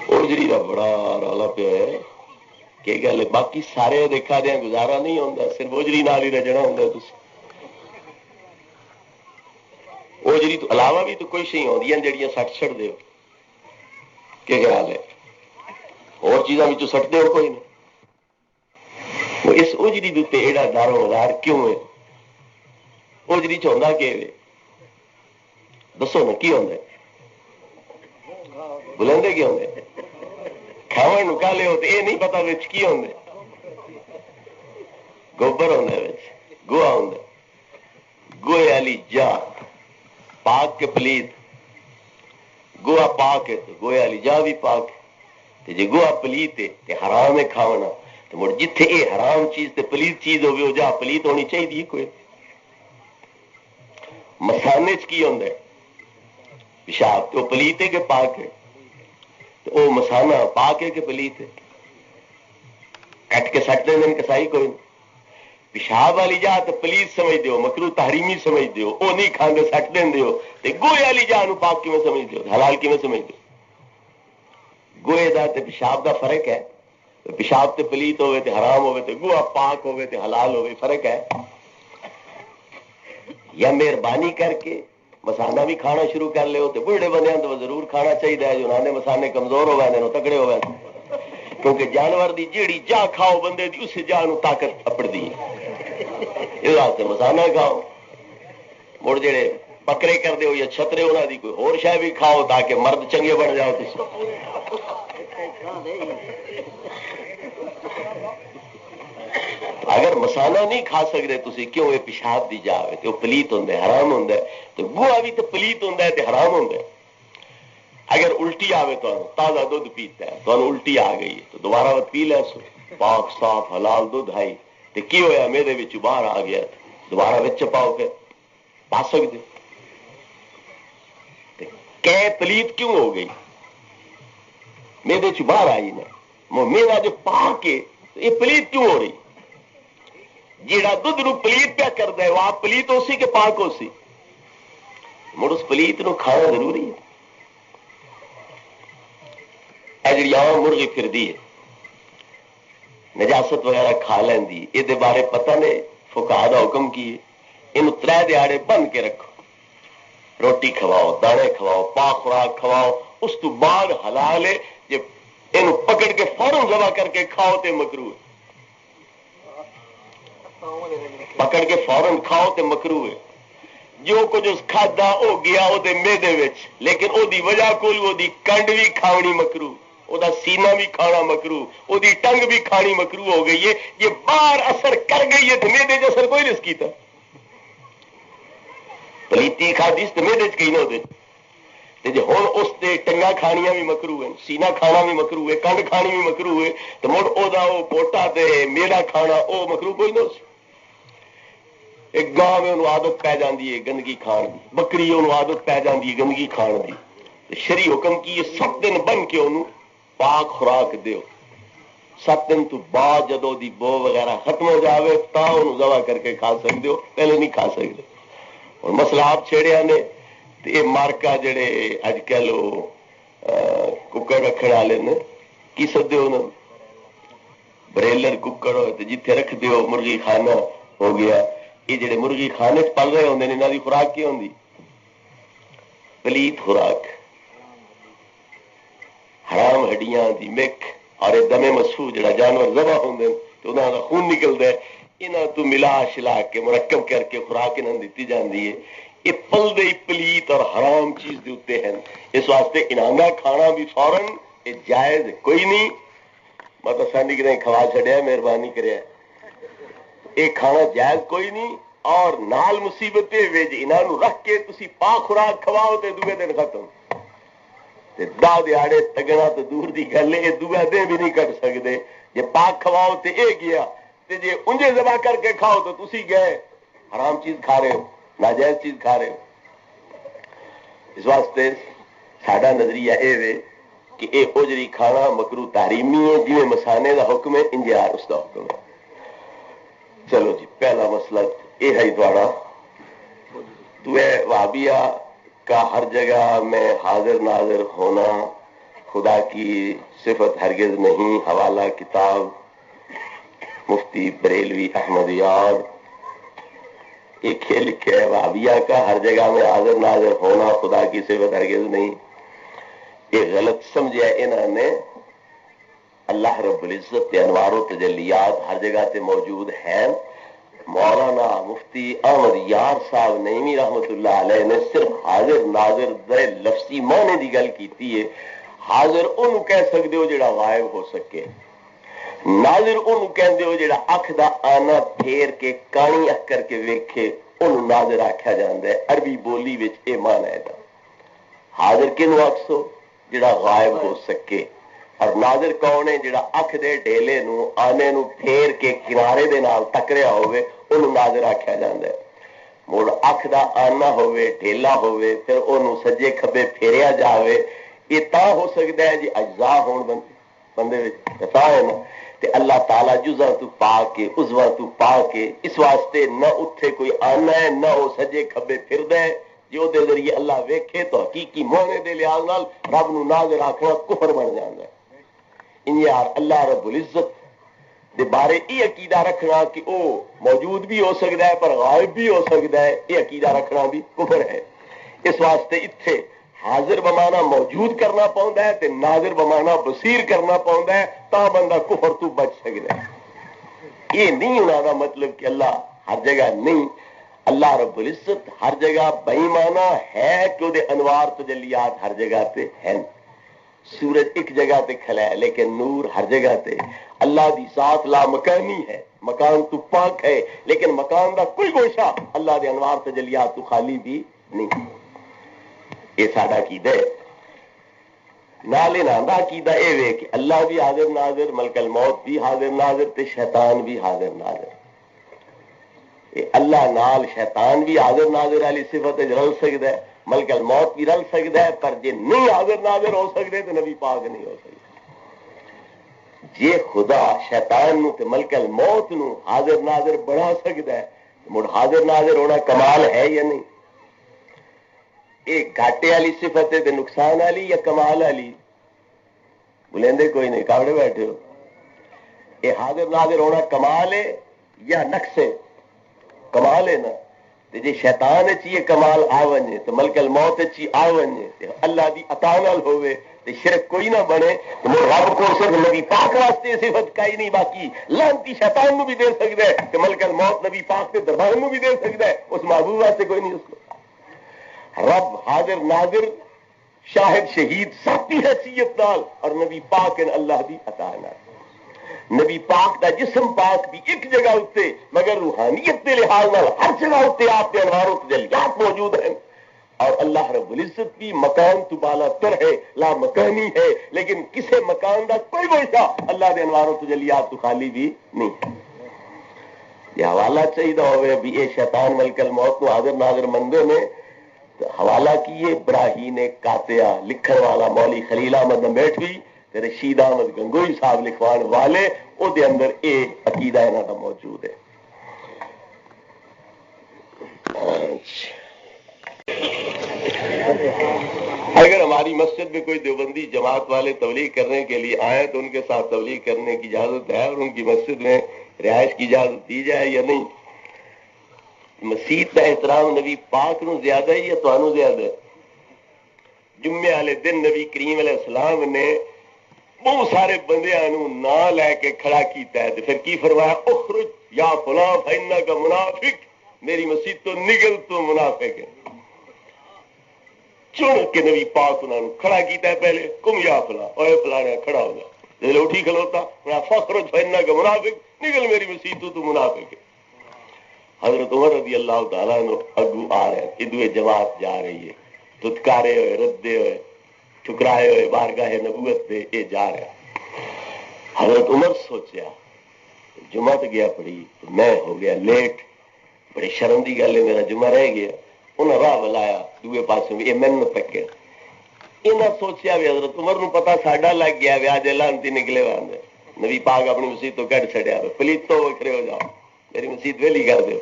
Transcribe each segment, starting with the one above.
اوجری کا بڑا رولا پیا ہے کہ گل باقی سارے دیکھا دیا گزارا نہیں ہوتا، صرف اوجری نال ہی رجنا ہوتا۔ اوجری تو علاوہ بھی تو کوئی شی آدی جہیا سٹ چڑ دو کہ خیال ہے، اور چیزاں بھی سٹ دو کوئی نہیں۔ وہ اس اوجری کے ایڈا دار و مدار کیوں ہے؟ اوجری چاہتا کہ دسو نا کی ہوتا ہے؟ بلندے کی ہوتے کھاو نکالے ہو تو یہ نہیں پتا بچ کی ہوتے، گوبر ہوتا گوہا ہوتا، گوہے والی جا پاک کے پلیت، گوہا پاک ہے تو گوہے والی جا بھی پاک ہے، جی گوہا پلیت ہے تو حرام ہے کھاونا، تو مڑ جتھے یہ حرام چیز تے پلیت چیز ہوگی وہ جا پلیت ہونی چاہیے کوئی۔ مسانے کی ہوتا ہے پیشاب تو پلیت ہے کہ پاک ہے؟ تو وہ مسانہ پاک ہے کہ پلیت ہے؟ کٹ کے سٹ دیں کسائی کوئی نہیں۔ پیشاب والی جا تو پلیت سمجھ دیو، مکرو تحریمی سمجھ دیو، وہ نہیں کھاندے سٹ دیں دیو، تے گوہے والی جا نو پاک کیویں سمجھ دیو، حلال کیویں سمجھ دیو؟ گوہے دا تے پیشاب دا فرق ہے، پیشاب تے پلیت ہوئے تے حرام ہوئے تے گوہا پاک ہوئے تے حلال ہوئے، فرق ہے۔ یا مہربانی کر کے مسانہ بھی کھانا شروع کر لے تو بوڑھے بندے تو ضرور کھانا چاہیے، جو نانے مسانے کمزور ہوئے ہیں تگڑے ہوئے ہیں، کیونکہ جانور دی جیڑی جا کھاؤ بندے دی اس جا نو طاقت اپڑ دی، اس واسطے مسانہ کھاؤ۔ مڑ جڑے بکرے کر دے ہو یا چھترے انہوں دی کوئی اور شے بھی کھاؤ تاکہ مرد چنگے بن جاؤ تسی۔ اگر مسالہ نہیں کھا سکتے تسی کیوں؟ یہ پیشاب دی جاوے تو پلیت ہوتا ہے، حرام ہوتا ہے، تو گوہا بھی تو پلیت ہوتا ہے تو حرام ہوتا ہے۔ اگر الٹی آوے تو تازہ دودھ پیتا ہے تو الٹی آ گئی ہے تو دوبارہ وہ پی لے سو، پاک صاف حلال دودھ آئی تو کی ہویا میرے وچ باہر آ گیا، دوبارہ وچ پاؤ کے پا سکتے؟ کہ پلیت کیوں ہو گئی؟ میرے چ باہر آئی نا، میرا جو پا کے یہ پلیت کیوں ہو رہی؟ جیڑا دودھ نو پلیت پیا کرتا ہے وہ آپ پلیت ہو سی کہ پاک ہو سی؟ مڑ اس پلیت نو کھانا ضروری ہے۔ اے جی عام مرغی پھردی ہے نجاست وغیرہ کھا لیندی، یہ بارے پتہ نے فقہاء دا حکم کی یہ 3 دیہاڑے بن کے رکھو، روٹی کھواؤ، دانے کھواؤ، پاک خوراک کھواؤ، اس تو بعد حلال ہے، جب یہ پکڑ کے فوراً ذبح کر کے کھاؤ تے مکروہ ہے، پکڑ کے فوراً کھاؤ تے مکروہ ہے۔ جو کچھ اس کھادا وہ گیا وہ میدے وچ، لیکن وہ دی وجہ کوئی وہ دی کنڈ بھی کھاونی مکروہ، وہ دا سینہ بھی کھانا مکروہ، وہ دی ٹنگ بھی کھانی مکروہ ہو گئی ہے۔ یہ باہر اثر کر گئی ہے تو میدے چ اثر کوئی نہیں کیتا، پلیتی کھادی تو میدے چ کہیں نہ ہوتے، جی ہوں اس دے ٹنگا کھانیاں بھی مکروہ ہیں، سینہ کھانا بھی مکروہ ہے، کنڈ کھانی بھی مکروہ ہے، تو مڑ وہ پوٹا تے میدا کھانا وہ مکروہ کوئی نہ ہو سی۔ ایک گاں میں انہوں عادت پی جاتی ہے گندگی کھان کی، بکری انہوں عادت پی جاتی ہے گندگی کھان کی، شریع حکم کی 7 دن بن کے انہوں پاک خوراک دیو، 7 دن تو بعد جدو دی بو وغیرہ ختم ہو جاوے تا انہوں ذبح کر کے کھا سکتے ہو، پہلے نہیں کھا سکتے۔ اور مسئلہ آپ چھیڑیا نے تو یہ مارکا جڑے اج کل ککڑ رکھنے والے نے کی سدے انہوں بریلر ککڑ ہوئے تو جتھے رکھ دیو مرغی خانہ ہو گیا، یہ جڑے مرغی خانے پل رہے ہوندے نے انہاں دی خوراک کی ہوندی؟ پلیت خوراک، حرام ہڈیاں دی مک، اور دم مسفوح جڑا جانور ذبح ہوندے تو انہاں دا خون نکلدا ہے، انہاں تو ملا شلا کے مرکب کر کے خوراک انہاں دیتی جاندی ہے۔ یہ پل دے پلیت اور حرام چیز دے اوتے ہیں، اس واسطے انہاں دا کھانا بھی فوراً یہ جائز کوئی نہیں۔ مطلب سانی کدیں کھوا چھڑیا، مہربانی کریا، یہ کھانا جائز کوئی نہیں، اور نال مصیبت انہاں نو رکھ کے تسی پاک خوراک کھواؤ تے دوے دن ختم، 10 دیہاڑے تگنا تو دور دی گل ہے، دوے دن بھی نہیں کٹ سکتے۔ جے پاک کھواؤ تے اے گیا، تے جے انجے ذبح کر کے کھاؤ تو تسی گئے حرام چیز کھا رہے ہو، ناجائز چیز کھا رہے ہو۔ اس واسطے ساڈا نظریہ اے وے کہ اے اجری کھانا مکروہ تحریمی ہے، جی مسانے دا حکم ہے انجار اس دا حکم ہے۔ چلو جی، پہلا مسئلہ یہ ہے تھوڑا تو وہابیا کا ہر جگہ میں حاضر ناظر ہونا خدا کی صفت ہرگز نہیں. حوالہ کتاب مفتی بریلوی احمد یار. ایک لکھے ہے وہابیہ کا ہر جگہ میں حاضر ناظر ہونا خدا کی صفت ہرگز نہیں. یہ غلط سمجھا انہوں نے. اللہ رب العزت کے انوار و تجلیات ہر جگہ سے موجود ہیں. مولانا مفتی احمد یار صاحب نعیمی رحمت اللہ علیہ نے صرف حاضر ناظر دے لفظی معنی دی گل کیتی ہے. حاضر انہوں کہہ سکتے ہو جڑا غائب ہو سکے. ناظر انہوں کہندے ہو جڑا اکھ دا آنا پھیر کے کانی اکھ کر کے ویکھے انہوں ناظر آکھیا جاندا ہے. عربی بولی وچ اے معنی ہے. حاضر کنوں آکھسو جڑا غائب ہو سکے. اور ناظر کون ہے؟ جڑا اکھ دے ڈھیلے نو آنے نو پھیر کے کنارے دے نال ٹکریا ہوئے انہوں ناظر آکھیا جاندا ہے. مڑ اکھ دا آنا ہوئے ڈھیلا ہوئے پھر انہوں سجے کھبے پھیریا جاوے. یہ تا ہو سکتا ہے جی اجزاء ہون بندے بتا ہے نا. تے اللہ تعالیٰ جزاں تو پا کے عضواں تو پا کے اس واسطے نہ اتھے کوئی آنا ہے نہ وہ سجے کھبے پھردا ہے. جو دے ذریعے اللہ ویکھے تو حقیقی معنی دے لحاظ نال رب نو ناظر آکھنا کفر بن جاندا ہے. ان یار اللہ رب العزت دے بارے یہ عقیدہ رکھنا کہ او موجود بھی ہو سکتا ہے پر غائب بھی ہو سکتا ہے یہ عقیدہ رکھنا بھی کفر ہے. اس واسطے اتھے حاضر بمانا موجود کرنا پوندا ہے تے ناظر بمانا بصیر کرنا پوندا ہے تا بندہ کفر تو بچ سکتا ہے. یہ نہیں انہاں دا مطلب کہ اللہ ہر جگہ نہیں. اللہ رب العزت ہر جگہ بےمانا ہے کہ وہ انوار تجلیات ہر جگہ تے ہیں. سورج ایک جگہ تے کھلا ہے لیکن نور ہر جگہ تے. اللہ دی ذات لا مکانی ہے. مکان تو پاک ہے لیکن مکان دا کوئی گوشہ اللہ دے انوار تجلیات تو خالی بھی نہیں. یہ ساڈا عقیدہ ہے. نالے ناندا عقیدہ اے وے کہ اللہ بھی حاضر ناظر ملک الموت بھی حاضر ناظر تے شیطان بھی حاضر ناظر. اللہ نال شیطان بھی حاضر ناظر والی صفت رل سکتا ہے. ملک الموت بھی رل سکتا ہے پر جے نہیں حاضر ناظر ہو سکتے تو نبی پاک نہیں ہو سکتے. جے خدا شیطان نو تے ملک الموت نو حاضر ناظر بنا سکتا ہے مڑ حاضر ناظر ہونا کمال ہے یا نہیں؟ ایک گھاٹے والی صفت ہے تے نقصان والی یا کمال والی؟ بلندے کوئی نہیں کاوڑے بیٹھے ہو. یہ حاضر ناظر ہونا کمال ہے یا نقص ہے؟ کمال ہے نا. جی شیطان یہ کمال آ ونجے تو ملک الموت آ ونجے اللہ دی عطا نال ہوئے تے شرک کوئی نہ بنے. رب کو صرف نبی پاک واسطے صفت کائی نہیں باقی لانتی شیطان نو بھی دے سکتا ہے کہ ملک الموت نبی پاک کے دربار نو بھی دے سکتا ہے. اس محبوب واسطے کوئی نہیں. اس کو رب حاضر ناظر شاہد شہید ذاتی حیثیت نال اور نبی پاک اللہ دی عطا نال. نبی پاک دا جسم پاک بھی ایک جگہ ہوتے مگر روحانیت کے لحاظ نال ہر جگہ ہوتے آپ کے انوار و تجلیات موجود ہیں. اور اللہ رب العزت بھی مکان تو بالا تر ہے لا مکانی ہے لیکن کسی مکان دا کوئی گوشہ اللہ دے انوار و تجلیات تو خالی بھی نہیں ہے. یہ حوالہ چاہیے ہوئے بھی یہ شیطان ملک الموت کو حاضر ناظر مندے نے حوالہ کیے. براہین قاطعہ لکھن والا مولی خلیل احمد نمیٹوی رشید احمد گنگوئی صاحب لکھوان والے او دے اندر اے عقیدہ انہاں دا موجود ہے. اگر ہماری مسجد میں کوئی دیوبندی جماعت والے تبلیغ کرنے کے لیے آئے تو ان کے ساتھ تبلیغ کرنے کی اجازت ہے اور ان کی مسجد میں رہائش کی اجازت دی جائے یا نہیں؟ مسجد کا احترام نبی پاک نو زیادہ ہے یا تانوں زیادہ ہے؟ جمعے والے دن نبی کریم علیہ السلام نے بہت سارے بندیاں نو نہ لے کے کھڑا کیتا ہے تو پھر کی فرمایا اخرج یا فلاں فإنک منافق. میری مسجد تو نکل تو منافق ہے. چن کے نبی پاک انہوں نے کھڑا کیتا ہے پہلے کم یا فلاں اوے فلاں کھڑا ہو جا جب اٹھی کھلوتا فخرج فإنک منافق نکل میری مسجد تو منافق ہے. حضرت عمر رضی اللہ تعالیٰ عنہ اگو آ رہے ہیں ادوے جماعت جا رہی ہے تتکارے ہوئے ردے ہوئے ٹھکرائے ہوئے بارگاہ نبوت پہ یہ جا رہا. حضرت عمر سوچیا جمعہ تو گیا پڑی تو میں ہو گیا لیٹ. بڑی شرم کی گل ہے میرا جمعہ رہ گیا. انہیں راہ بلایا دوے پاسوں بھی یہ مینو پکے. انہیں سوچیا بھی حضرت عمر نو پتا ساڈا لگ گیا بھی آج لانتی نکلے واندے نبی پاک اپنی مسیح تو کٹ چڑیا پلیت تو وکھرے ہو جاؤ میری مسیح ویلی کر دو.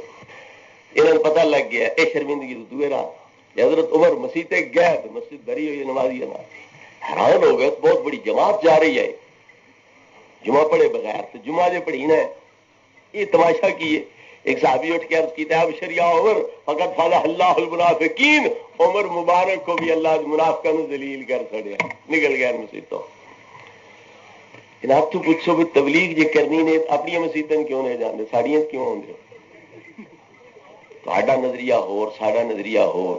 انہوں نے پتا لگ گیا یہ شرمندگی تو دوے راہ حضرت عمر مسیح گئے تو مسجد بھری ہوئی نمازی نہ حیران ہو گئے، بہت بڑی جماعت جا رہی ہے، جمعہ پڑھے بغیر تو جمعہ جو پڑھی نا یہ تماشا کیے. ایک صحابی اٹھ کے عرض کی اب شریعہ عمر فقط فالح اللہ المنافقین، عمر مبارک کو بھی اللہ منافقہ نے ذلیل کر چھڑیا، نکل گیا مسیح تو. جناب تو پوچھو بھی تبلیغ جی کرنی نے اپنی مسیتیں کیوں نہیں جانتے، ساڑیاں کیوں آدھے؟ تھوڑا نظریہ ہور ساڑا نظریہ ہور،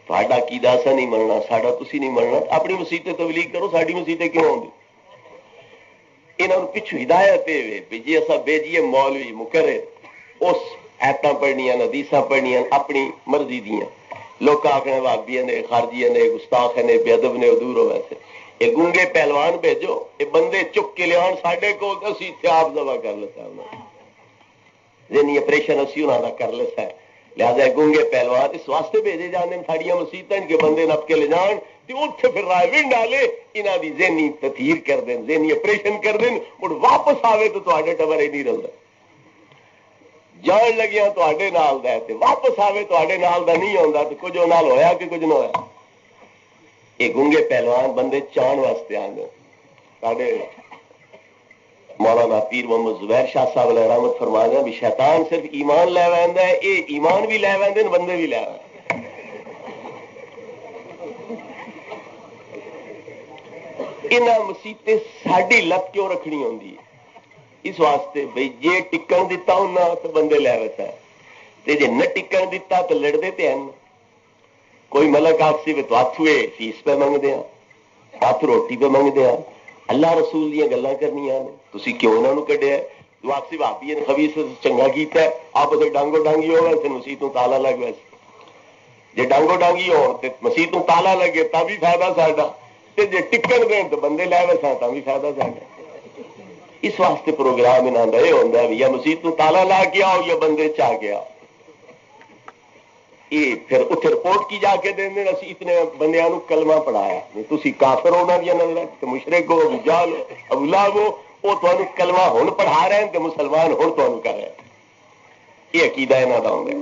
تھوڑا عقیدہ اسا نہیں مننا ساڑا تسی نہیں مننا، اپنی مسیتیں تبلیغ کرو، ساڑی مسیتیں کیوں آدھی؟ انہوں پچھو ہدایت ہے جی اصا بیجیے مولوی مقرر اس ایتاں پڑھنیاں حدیثاں پڑھنیاں اپنی مرضی دیاں، لوگ آخر بھابیاں نے خارجیاں نے گستاخ نے بے ادب نے ادور ہو ویسے یہ گونگے پہلوان بھیجو، یہ بندے چک کے لیا ساڈے کو اسی اتنے آپ دبا کر لیتا ذہنی اپریشن اسی انہوں کا کر لیتا ہے. لہٰذا گونگے پہلوان اس واسطے بھیجے جانے ساڑیاں مسیتیں کہ بندے نپ کے لے جان اتنے پھر رائے ونڈ ڈالے یہاں کی ذہنی تطہیر کر دیں، ذہنی اپریشن کر دیں، مڑ واپس آوے تو تے ٹبر ہی نہیں رہتا. جان لگیا تے نال دا تے واپس آوے تے نال دا نہیں آتا تو کچھ نال ہویا کہ کچھ نہ ہویا. یہ گونگے پہلوان بندے چان واسطے آتے. ساڈے مولانا پیر محمد زبیر شاہ صاحب علیہ رحمت فرما دیا بھی شیطان صرف ایمان لے ویندا ہے، یہ ایمان بھی لے ویندے بندے بھی لے ویندے. انہاں مسیتیں ساڈی لت کیوں رکھنی ہوندی ہے؟ اس واسطے بھئی جے ٹکن دیتا انہاں تو بندے لے ویسا تے جے نہ ٹکن دیتا تو لڑدے تے ہیں. کوئی ملک آخسی تو ہاتھ ہوئے فیس پہ منگتے ہیں، ہاتھ روٹی پہ منگتے ہیں، اللہ رسول دیا گلاں کرنیاں نے تسی کیوں انہوں نے کڈیا؟ تو آخسی بھابی نے خبیث چنگا کیتا ہے آپ اسے ڈانگو ڈانگی ہو ویسے مسیح تو تالا لگ ویسے جے ڈانگو ڈانگی ہو مسیح تو تالا لگے تب بھی فائدہ ساڈا تے جے ٹکن دین تو بندے لے ویسا تب بھی فائدہ ساڈا. اس واسطے پروگرام انہوں کا یہ ہوتا ہے یا مسیح تو تالا لا کے آؤ یا بندے چاہ کے آؤ. یہ پھر اتنے رپورٹ کی جا کے دیں اسی اتنے بندیاں کلمہ پڑھایا تھی کافر ہونا دیا نظر مشرک ہو ابو جہل ہو ابو لہب ہو وہ تمہیں کلمہ ہن پڑھا رہے ہیں کہ مسلمان ہن تمہیں کر رہے ہیں. یہ عقیدہ یہاں کا ہوگا.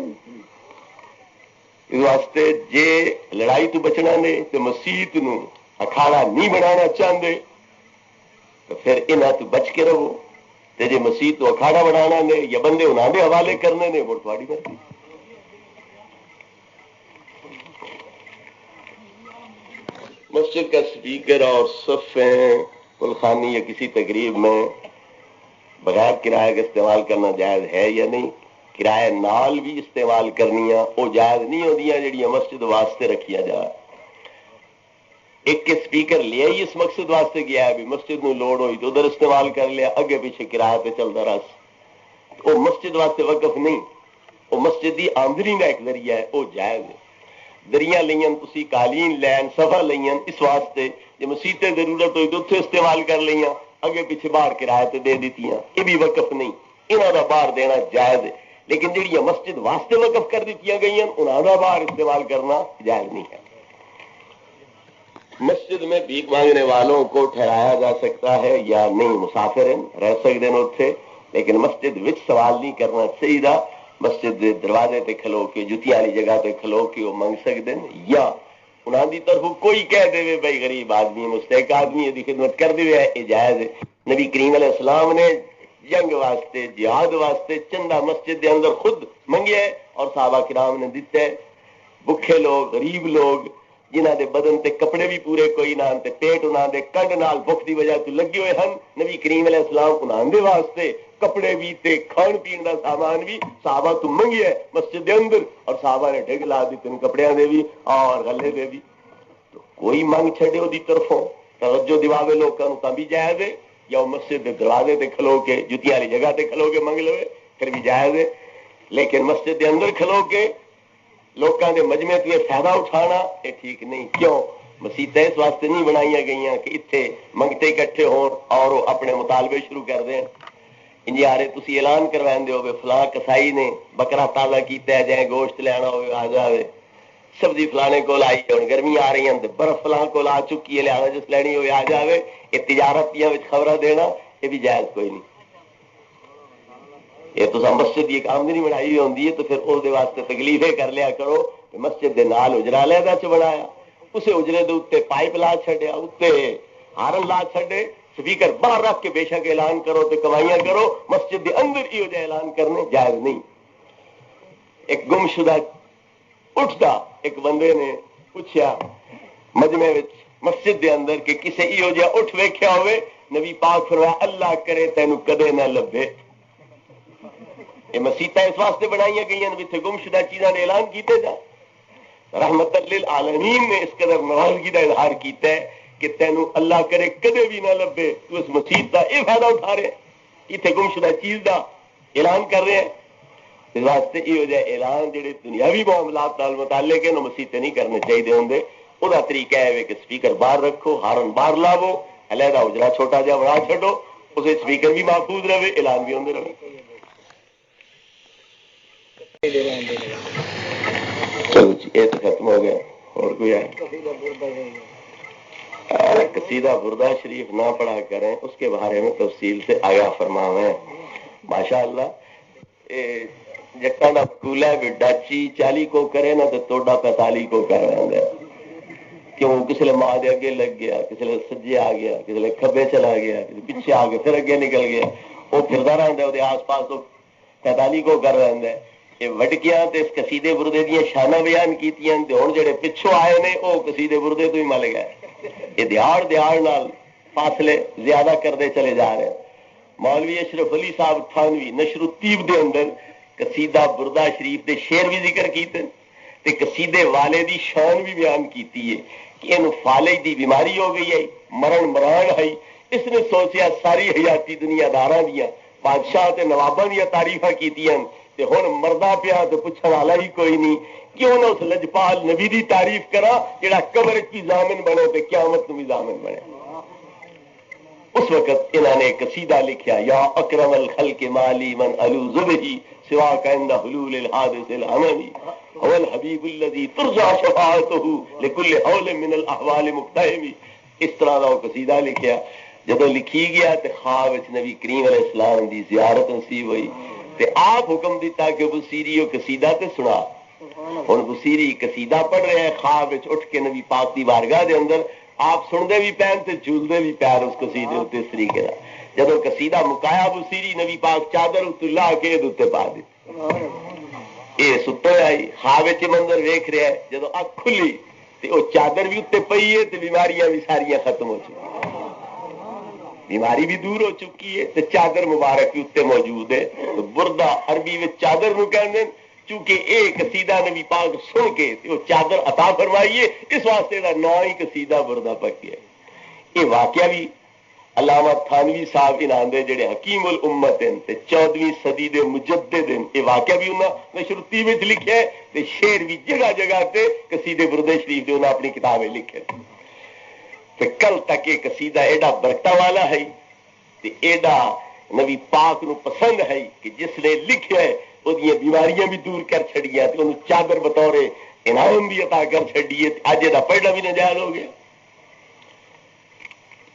اس واسطے جے لڑائی تو بچنا نے تو مسیت نو اکھاڑا نہیں بنانا چاہتے تو پھر انہاں تو بچ کے رہو، تے جے مسیت تو اکھاڑا بنانا نے یا بندے انہاں دے حوالے کرنے نے وہ تھوڑی مرضی. مسجد کا سپیکر اور صفیں پلخانی یا کسی تقریب میں بغیر کرایہ کے استعمال کرنا جائز ہے یا نہیں؟ کرایہ نال بھی استعمال کرنیاں وہ جائز نہیں ہوندیاں جڑیاں مسجد واسطے رکھیا جائے. ایک کے سپیکر لیا ہی اس مقصد واسطے گیا ہے بھی مسجد نو لوڑ ہوئی تو ادھر استعمال کر لیا، اگے پیچھے کرایہ پہ چلتا رہا، وہ مسجد واسطے وقف نہیں، وہ مسجد دی آمدنی کا ایک ذریعہ ہے، وہ جائز ہے. دریاں لئیاں تسی قالین لین صفحہ لئیاں اس واسطے جی مسیتیں ضرورت ہوئی تو اتنے استعمال کر لئیاں، اگے پیچھے باہر کرایہ تے دے دیتیاں، یہ بھی وقف نہیں، انہوں کا باہر دینا جائز ہے. لیکن جہاں مسجد واسطے وقف کر دیتی گئی انہوں کا باہر استعمال کرنا جائز نہیں ہے. مسجد میں بھیک مانگنے والوں کو ٹھہرایا جا سکتا ہے یا نہیں؟ مسافر رہ سکتے ہیں اتنے لیکن مسجد وچ سوال نہیں کرنا چاہیے. مسجد دے دروازے تے کھلو کے جتی والی جگہ تے کھلو کے وہ منگ سکتے ہیں یا انہوں دی طرف کوئی کہہ دے بھائی غریب آدمی مستحق آدمی دی خدمت کر دے یہ جائز ہے. نبی کریم علیہ السلام نے جنگ واسطے جہاد واسطے چندہ مسجد دے اندر خود منگیا ہے اور صحابہ کرام نے دیتا ہے. بکھے لوگ غریب لوگ جنہ دے بدن تے کپڑے بھی پورے کوئی نہ تے پیٹ انہوں دے کنڈ نال بخ دی وجہ تو لگے ہوئے ہیں، نبی کریم علیہ السلام انہوں دے واسطے کپڑے بھی تے کھان پین دا سامان بھی صحابہ تو منگی ہے مسجد دے اندر اور صحابہ نے ڈگ لا دیتے کپڑیاں دے بھی اور غلے دے بھی. تو کوئی منگ چھڑے دی طرفوں توجہ دیواوے لوگوں کا بھی جائز ہے یا وہ مسجد دے دروازے تے کھلو کے جتی والی جگہ تے کھلو کے منگ لوے پھر بھی جائز ہے. لیکن مسجد دے اندر کھلو کے لوگوں کے مجمے سے فائدہ اٹھانا یہ ٹھیک نہیں. کیوں؟ مسیتیں اس واسطے نہیں بنائی گئی کہ اتنے منگتے اکٹھے ہون اور وہ اپنے مطالبے شروع کر دیں. انجی آ رہے تھی اعلان کروائیں دے ہو فلاں کسائی نے بکرا تازہ کیتا ہے جائیں گوشت لینا ہو آ جائے، سبزی فلانے کو آئی ہوں گرمی آ رہی ہیں برف فلاں کو آ چکی ہے لہٰذا جس لینی ہو آ جائے. یہ تجارت خبریں دینا یہ بھی جائز کوئی نہیں، یہ تو مسجد کی ایک آمدنی بنائی ہوتی ہے تو پھر اس واسطے تکلیفیں کر لیا کرو کہ مسجد دے نال اجرا علیحدہ چ بنایا، اسے اجرے دے اتنے پائپ لا چھڈیا، اتنے ہارن لا چھڈے، سپیکر باہر رکھ کے بے شک اعلان کرو تو کمائیاں کرو، مسجد دے اندر ہی ہو جائے اعلان کرنے جائز نہیں۔ ایک گمشدہ اٹھتا ایک بندے نے پوچھا مجمع مسجد دے اندر کہ کسے ایو جہا اٹھ ویکھیا ہوئے، نبی پاک فرمایا اللہ کرے تینوں کدے نہ لبے۔ یہ مسیتیں اس واسطے بنائی گئی ہیں جتنے گمشدہ چیزاں نے اعلان کیتے جا۔ رحمت للعالمین نے اس قدر ناراضگی کا اظہار کیتا ہے کہ تینوں اللہ کرے کدے بھی نہ لبے، تو اس مسیت کا یہ فائدہ اٹھا رہے ہیں، اتنے گمشدہ چیز کا اعلان کر رہے ہیں۔ اس واسطے یہ ہو جائے اعلان جڑے دنیاوی معاملات نال متعلق ہیں مسیطے نہیں کرنے چاہیے ہوں۔ وہ طریقہ ہے کہ سپیکر باہر رکھو، ہارن باہر لاو، علیحدہ اجرا چھوٹا جہا بنا چھڈو، اسے سپیکر بھی محفوظ رہے، اعلان بھی ہوندے رہے۔ چلو جی یہ تو ختم ہو گیا، اور کوئی ہے؟ قصیدہ بردہ شریف نہ پڑھا کریں، اس کے بارے میں تفصیل سے آگاہ فرماویں۔ ماشاء اللہ جٹا کا مقولہ ہے بھی ڈاچی 40 کو کرے نا تو توڑا 45 کو کر رہا ہے، کیوں کسی نے ماں دے اگے لگ گیا، کسی نے سجے آ گیا، کسی نے کھبے چلا گیا، کسی پیچھے آ گیا، پھر اگے نکل گیا، وہ پھردا رہتا ہے، وہ آس پاس تو 45 کو کر رہا ہے۔ یہ وڈکیاں تے اس قصیدے بردے دیا شانہ بیان کیتیاں تے ہن جڑے پچھوں آئے نے وہ قصیدے بردے تو ہی مل گئے۔ یہ دیہڑ نال فاصلے زیادہ کرتے چلے جا رہے ہیں۔ مولوی اشرف علی صاحب تھانوی نشر الطیب دے اندر قصیدہ بردہ شریف دے شعر بھی ذکر کیتے تے قصیدے والے دی شان بھی بیان کیتی ہے کہ انہوں فالج دی بیماری ہو گئی ہے، مرن مران ہے، اس نے سوچیا ساری حیاتی دنیا داراں دیاں بادشاہ تے نواباں دیاں تعریفاں کیتیاں تے ہن مردا پیا تے پوچھن والا ہی کوئی نہیں، کیوں نہ اس لجپال نبی دی تعریف کرا جڑا قبر کی ضامن بنے تے قیامت بھی ضامن بنے۔ اس وقت انہوں نے قصیدہ لکھیا یا اکرم الخلق مالی من الوذ به سواک عند حلول الحادث الاممی هو الحبیب الذی ترجى شفاعته لكل حول من الاحوال مقتحمی۔ اس طرح کا وہ قصیدہ لکھیا، جب لکھی گیا تے خواب وچ نبی کریم علیہ السلام دی زیارت نصیب ہوئی تے آپ حکم دیتا کہ بصیری وہ قصیدہ تے سنا۔ ہن بصیری قصیدہ پڑھ رہے ہیں، خواب وچ اٹھ کے نبی پاک دی بارگاہ دے اندر آپ سنتے بھی پین تے جھولتے بھی پیر اس قصیدے اتنے اس طریقے کا۔ جب قصیدہ مکایا بصیری نبی پاک چادر اتنے لا کے اتنے پا دیتی، یہ ستا آئی خواب چ منظر ویخ رہا ہے، جب اکھ کھلی تو وہ چادر بھی اتنے پئی ہے تو بیماریاں بھی ساریاں ختم ہو چکی، بیماری بھی دور ہو چکی ہے تو چادر مبارک بھی اتنے موجود ہے۔ تو بردہ عربی میں چادر نو کہندے چونکہ ایک قصیدہ نبی پاک سن کے وہ چادر عطا فرمائیے، اس واسطے کا نام ہی قصیدہ بردہ پکیا۔ یہ واقعہ بھی علامہ تھانوی صاحب انہاں دے جڑے حکیم الامت ہیں تے 14ویں صدی دے مجدد ہیں، یہ واقعہ بھی انہاں نشر الطیب وچ لکھیا ہے تے شعر بھی جگہ جگہ تے قصیدے بردے شریف دے انہاں اپنی کتابیں لکھے تے کل تک یہ قصیدہ ایڈا برکتہ والا ہے تے ایڈا نبی پاک نو پسند ہے کہ جس نے لکھیا ہے وہ بیماریاں بھی دور کر چھڑیاں تے انہوں چادر بطور انعام بھی عطا کر چھڑیے، اج یہ پڑھنا بھی نجائز ہو گیا۔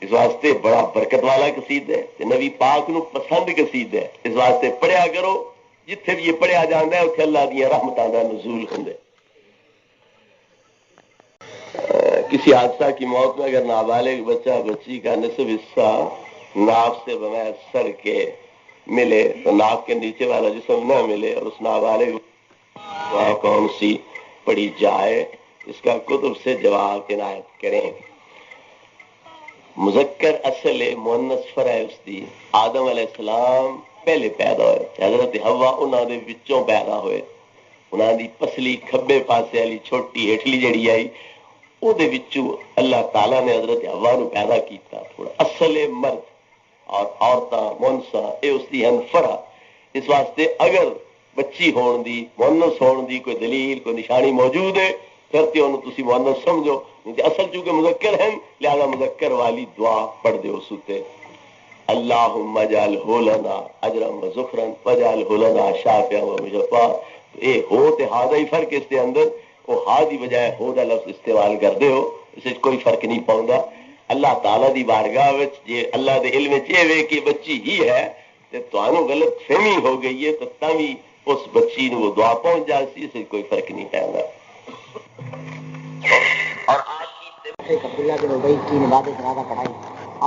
اس واسطے بڑا برکت والا قصیدہ ہے، نبی پاک نو پسند قصیدہ ہے، اس واسطے پڑھیا کرو، جتھے بھی یہ پڑھیا جاتا ہے اتنے اللہ دیا رحمتاں دا نزول ہوندا ہے۔ کسی حادثہ کی موت میں اگر نابالغ بچہ بچی کا نصف حصہ ناف سے بغیر سر کے ملے تو ناف کے نیچے والا جسم نہ ملے اور اس نابالغ کون سی پڑھی جائے، اس کا کتب سے جواب عنایت کریں۔ مذکر اصل مؤنث فرع اس دی آدم علیہ السلام پہلے پیدا ہوئے، حضرت حوا انہاں دے وچوں پیدا ہوئے، انہاں دی پسلی کھبے پاسے والی چھوٹی ہیٹلی جڑی آئی او دے وچوں اللہ تعالیٰ نے حضرت حوا نو پیدا کیتا۔ تھوڑا اصل مرد اور عورتاں مؤنثاں اے اس دی ہن فرع، اس واسطے اگر بچی ہون دی مؤنث ہون دی کوئی دلیل کوئی نشانی موجود ہے پھر تے انہوں تسی مؤنث سمجھو، نہیں تے اصل چونکہ مذکر ہیں لہذا مذکر والی دعا پڑھ دے اس تے اللہم اجعلہ لنا اجرا و ذخرا واجعلہ لنا شافعا و مشفعا۔ اے ہو تے ہا دا ہی فرق اس دے اندر، وہ ہا دی بجائے ہو دا لفظ استعمال کر دے ہو، اس وچ کوئی فرق نہیں پاؤندا۔ اللہ تعالیٰ دی بارگاہ وچ جے اللہ دے علم وچ اے وے کہ بچی ہی ہے تمہیں غلط فہمی ہو گئی ہے تو تھی اس بچی نے وہ دعا پہنچ جاتی، اسے کوئی فرق نہیں پڑتا۔ اور عبداللہ بن ابئی کی نماز جنازہ پڑھائی،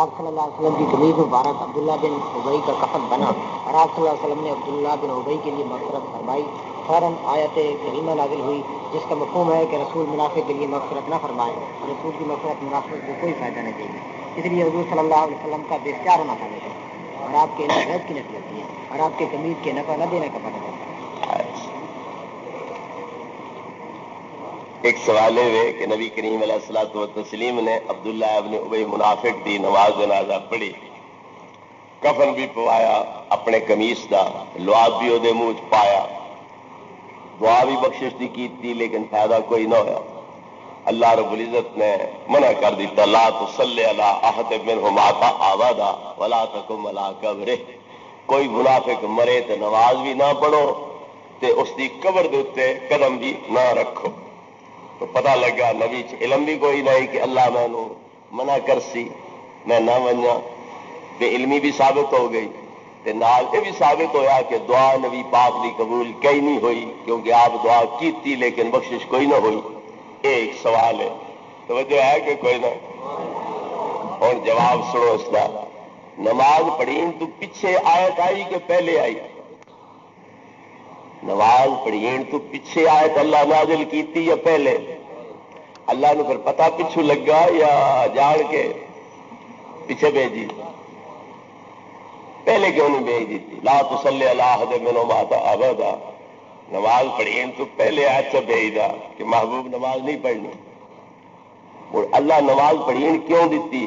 آپ صلی اللہ علیہ وسلم کی قمیض مبارک عبداللہ بن ابئی کا کفن بنا اور آپ صلی اللہ علیہ وسلم نے عبداللہ بن ابئی کے لیے مغفرت فرمائی۔ فوراً آیت کریمہ نازل ہوئی جس کا مفہوم ہے کہ رسول منافق کے لیے مغفرت نہ فرمائے اور رسول کی مغفرت منافق کو کوئی فائدہ نہ دے گی، اس لیے حضور صلی اللہ علیہ وسلم کا بے اختیار ہونا تھا اور آپ کے غیب کی نصیحت کی ہے اور آپ کے قمیض کے نفع نہ دینے کا پتہ ہے۔ ایک سوال ہے کہ نبی کریم علیہ الصلوۃ والتسلیم نے عبداللہ ابن ابی منافق دی نماز جنازہ پڑھی، کفن بھی پوایا اپنے قمیص دا، لعاب بھی وہ منہ چ پایا، دعا بھی بخشش دی کی لیکن فائدہ کوئی نہ ہوا۔ اللہ رب العزت نے منع کر دیتا، لا تصلی علی احد منهم مات ابدا ولا تقم علی قبرہ، کوئی منافق مرے تو نماز بھی نہ پڑھو تے اس دی قبر دے اوتے قدم بھی نہ رکھو۔ تو پتہ لگا نبی چ علم بھی کوئی نہیں کہ اللہ مینوں منع کرسی میں نہ منیا، بے علمی بھی ثابت ہو گئی تے نال یہ بھی ثابت ہویا کہ دعا نبی پاک دی قبول کئی نہیں ہوئی کیونکہ آپ دعا کیتی لیکن بخشش کوئی نہ ہوئی۔ ایک سوال ہے، توجہ ہے کہ کوئی نہ؟ اور جواب سنو اس کا، نماز پڑھین تو پیچھے آیت آئی کہ پہلے آئی؟ نماز پڑھین تو پیچھے آیت اللہ نازل کیتی یا پہلے؟ اللہ نے پھر پتہ پیچھو لگا یا جان کے پیچھے بھیجی؟ پہلے کیوں نہیں بھیج دیتی؟ لا تصلی علی احد منهم مات ابدا، نماز پڑھین تو پہلے آیت سے بھیجا کہ محبوب نماز نہیں پڑھنی، اور اللہ نماز پڑھین کیوں دیتی؟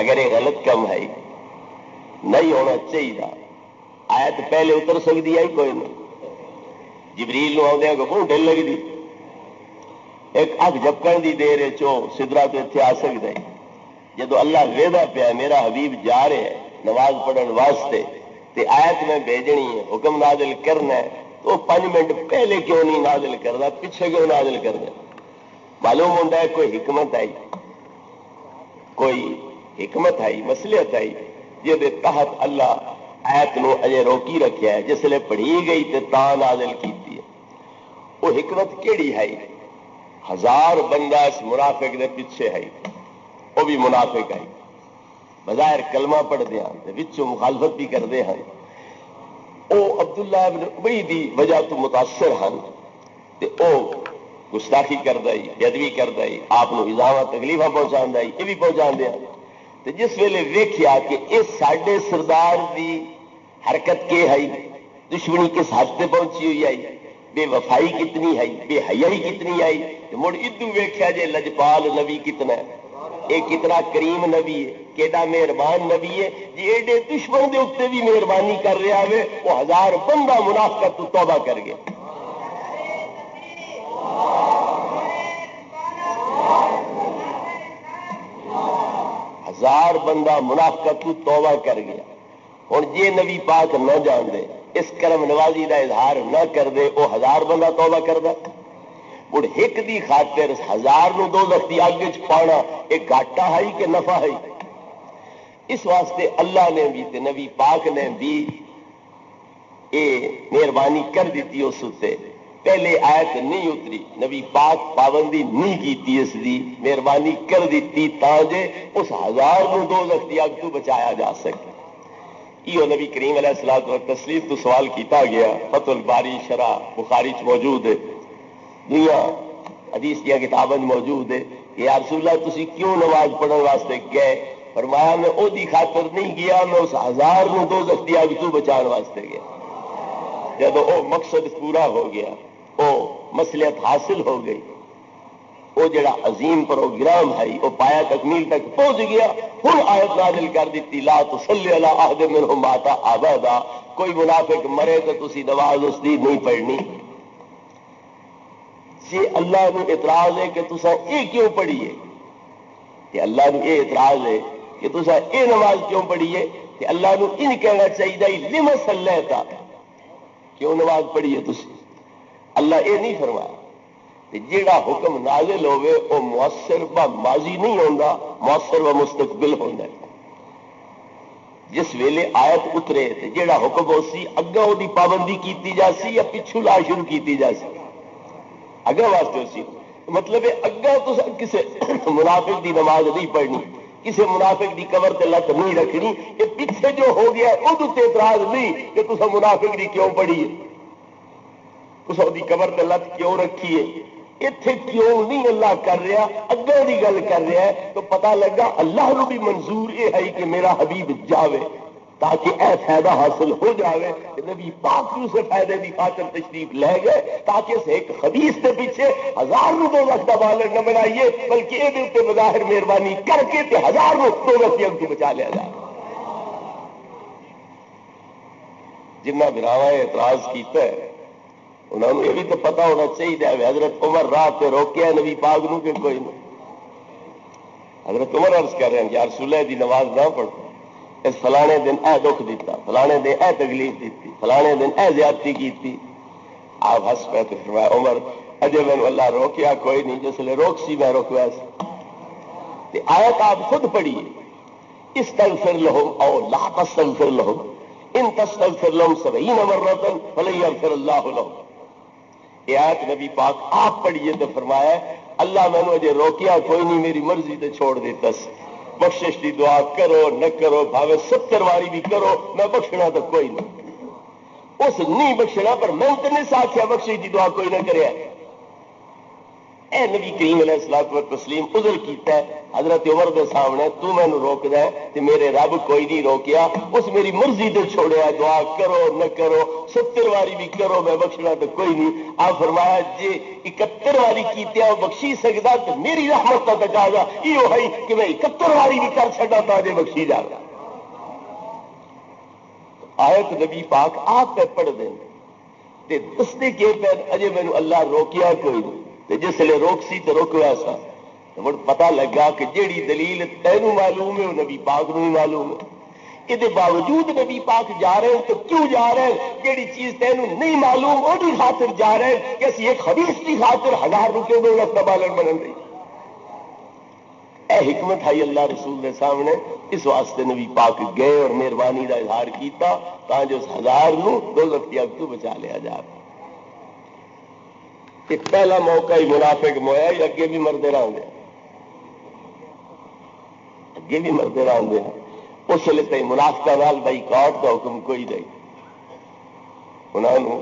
اگر یہ غلط کم ہے نہیں ہونا چاہیے، آیت پہلے اتر سکتی ہے کوئی نہیں، جبریل نو آدھے کو کون ڈل لگتی، ایک اگ جھپکن دی دیر چو سدرا تو اتنے آ سکتا ہے، جدو اللہ ویدا پیا میرا حبیب جا رہے ہے نماز پڑھن واسطے تے آیت میں بھیجنی ہے، حکم نازل کرنا ہے، تو 5 منٹ پہلے کیوں نہیں نازل کرنا، پیچھے کیوں نازل کرنا؟ معلوم ہوتا ہے کوئی حکمت آئی، کوئی حکمت آئی، مصلحت آئی جہدے تحت اللہ آیت نو اجے روکی رکھیا ہے، جس لئے پڑھی گئی تے تا نازل کیتی ہے۔ وہ حکمت کیڑی ہے؟ 1000 بندہ اس منافق دے پیچھے ہے، وہ بھی منافق ہے، بظاہر کلمہ پڑھ دیا وچوں مخالفت بھی کرتے ہیں، وہ عبداللہ ابن ابی دی وجہ تو متاثر ہیں تے او گستاخی کردا ہے، بیادبی کردا ہے، آپ نو ایذاواں تکلیفاں پہنچاندا ہے، یہ بھی پہنچا دیا تے جس ویلے ویکھیا کہ اس ساڈے سردار دی حرکت کے ہے، دشمنی کس حد تے پہنچی ہوئی ہے، بے وفائی کتنی ہے، بے حیائی کتنی آئی، مڑ ادو ویکھیا جے لجپال نبی کتنا ہے، یہ کتنا کریم نبی ہے، کیڈا مہربان نبی ہے جی، ایڈے دشمن دے اتنے بھی مہربانی کر رہا ہے، وہ 1000 بندہ منافقت تو توبہ کر گیا۔ 1000 بندہ منافقت تو توبہ کر گیا۔ ہوں جی نبی پاک نہ جان دے، اس کرم نوازی کا اظہار نہ کر دے، وہ 1000 بندہ توبہ کر دے؟ مڑ ایک دی خاطر 1000 نو دوزخ دی اگ وچ پانا ایک گھاٹا ہے کہ نفع ہے؟ اس واسطے اللہ نے بھی تے نبی پاک نے بھی اے مہربانی کر دیتی اس تے، پہلے آیت نہیں اتری، نبی پاک پابندی نہیں کیتی، اس دی مہربانی کر دیتی تاکہ اس 1000 نو دوزخ دی اگ تو بچایا جا سکے۔ یہ نبی کریم علیہ الصلوۃ والتسلیم تو سوال کیتا گیا، فتح الباری شرح بخاری چ موجود ہے، دنیا حدیث دیا کتابیں موجود ہے کہ یا رسول اللہ تسی کیوں نماز پڑھنے واسطے گئے؟ فرمایا میں او دی خاطر نہیں گیا، میں اس 1000 نو دوزخ دی اگ تو بچان واسطے گیا۔ جب او مقصد پورا ہو گیا، او مصلحت حاصل ہو گئی، وہ جڑا عظیم پروگرام ہے وہ پایا تکمیل تک پہنچ گیا، ہن آیت نازل کر دیتی لا تصلی علی احد منهم مات ابدا، کوئی منافق مرے تو تسی نماز اس دی نہیں پڑھنی۔ جی اللہ نو اعتراض ہے کہ تسا اے کیوں پڑھیے، کہ اللہ نو اے اعتراض ہے کہ تسا اے نماز کیوں پڑھیے، کہ اللہ نو ان کہنا چاہیے لم صلیتا، کیوں نماز پڑھیے تسی؟ اللہ اے نہیں فرمایا کہ جیڑا حکم نازل ہوئے وہ مؤثر و ماضی نہیں ہوتا، مؤثر و مستقبل ہوتا ہے۔ جس ویلے آیت اترے تے جیڑا حکم ہو سی اگاں وہ پابندی کیتی جا سی یا پچھو لا شروع کیتی جا سی؟ اگاں واسطے ہو سی، مطلب اگاں تو کسے منافق دی نماز نہیں پڑھنی، کسے منافق دی قبر تے لت نہیں رکھنی، یہ پیچھے جو ہو گیا ادھر اعتراض نہیں کہ تسا منافق دی کیوں پڑھی ہے، تسا دی قبر تے لت کیوں رکھی ہے، اتنے کیوں نہیں اللہ کر رہا، اگوں کی گل کر رہا ہے، تو پتا لگا اللہ نو بھی منظور یہ ہے کہ میرا حبیب جاوے تاکہ اے فائدہ حاصل ہو جاوے۔ نبی پاک سے فائدے کی خاطر تشریف لے گئے تاکہ اسے ایک خبیث کے پیچھے 1000 نو 2 لکھ کا بالر نہ بنائیے، بلکہ یہ بظاہر مہربانی کر کے 1000 نو 2 لکھ کی بچا لیا جائے۔ جنہ براوا اعتراض کیتا ہے انہوں نے یہ بھی تو پتا ہونا چاہیے، حضرت عمر رات سے روکیا نبی پاک نو کہ کوئی نہیں؟ حضرت عمر عرض کر رہے ہیں یا رسول اللہ دی نماز نہ پڑھو، اس فلانے دن اے دکھ دیتا، فلانے دن اے تکلیف دیتی، فلانے دن اے زیادتی کیتی۔ آپ ہنس پہ تو فرمایا عمر اجے میں اللہ روکیا کوئی نہیں، جس لئے روک سی میں روکوا سی۔ آیت آپ خود پڑھیے، استغفر لہم او لا تستغفر لہم ان تستغفر لہم 70 مرۃ فلن یغفر اللہ لہم۔ یہ آیت نبی پاک آپ پڑھیے تو فرمایا اللہ میں نے اجے روکیا کوئی نہیں، میری مرضی تے چھوڑ دیتا سی، بخشش دی دعا کرو نہ کرو، بھاوے 70 واری بھی کرو، میں بخشنا تو کوئی نہیں، اس نہیں بخشنا، پر میں تو نہیں ساتھ بخشش دی دعا کوئی نہ کرے۔ اے نبی کریم علیہ الصلوۃ والتسلیم عذر کیتا ہے حضرت عمر دے سامنے، تو میں نے روک دے تے میرے رب کوئی نہیں روکیا، اس میری مرضی تے چھوڑیا، دعا کرو نہ کرو، 70 واری بھی کرو، میں بخشنا تو کوئی نہیں۔ آپ فرمایا جی 71 واری کیتے وہ بخشی سکتا تو میری رحمت کا تقاضا یہ ہے کہ میں 71 واری بھی کر سکتا تو اجے بخشی جاتا۔ آیت نبی پاک آپ پہ پڑھ دیں تے دستے کے پہ اجے میں اللہ روکیا کوئی نہیں، جس لئے روک سی تو روکوا سا، تو پتا لگا کہ جیڑی دلیل تینوں معلوم ہے وہ نبی پاک نو بھی معلوم ہے۔ یہ باوجود نبی پاک جا رہے ہیں تو کیوں جا رہے ہیں؟ جیڑی چیز تینوں نہیں معلوم وہ بھی خاطر جا رہے ہیں کہ اسی ایک خبیث کی خاطر 1000 روپے 2 لکھ کا بالر بنن رہی۔ اے حکمت ہے اللہ رسول کے سامنے، اس واسطے نبی پاک گئے اور مہربانی کا اظہار کیتا تاکہ اس 1000 نو 2 لکھ کی اگ تو بچا لیا جائے۔ پہلا موقع ہی منافق مویا ہی اگے بھی مردے رہے، اگے بھی مردے رہے، اس لیے تھی منافقہ نال بائیکاٹ کا حکم کوئی نہیں، انہوں نے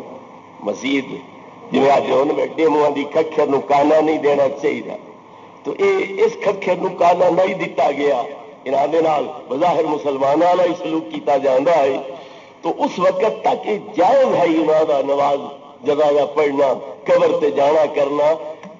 مزید جی آج ویڈے منہ کی ککھر نو کانا نہیں دینا چاہیے، تو اس ککھر نو کانا نہیں دتا گیا، انہوں نے بظاہر مسلمانوں والا ہی سلوک کیتا جاتا ہے، تو اس وقت تک یہ جائز ہے انہوں کا نماز جگہ پڑھنا، قبر تے جانا کرنا،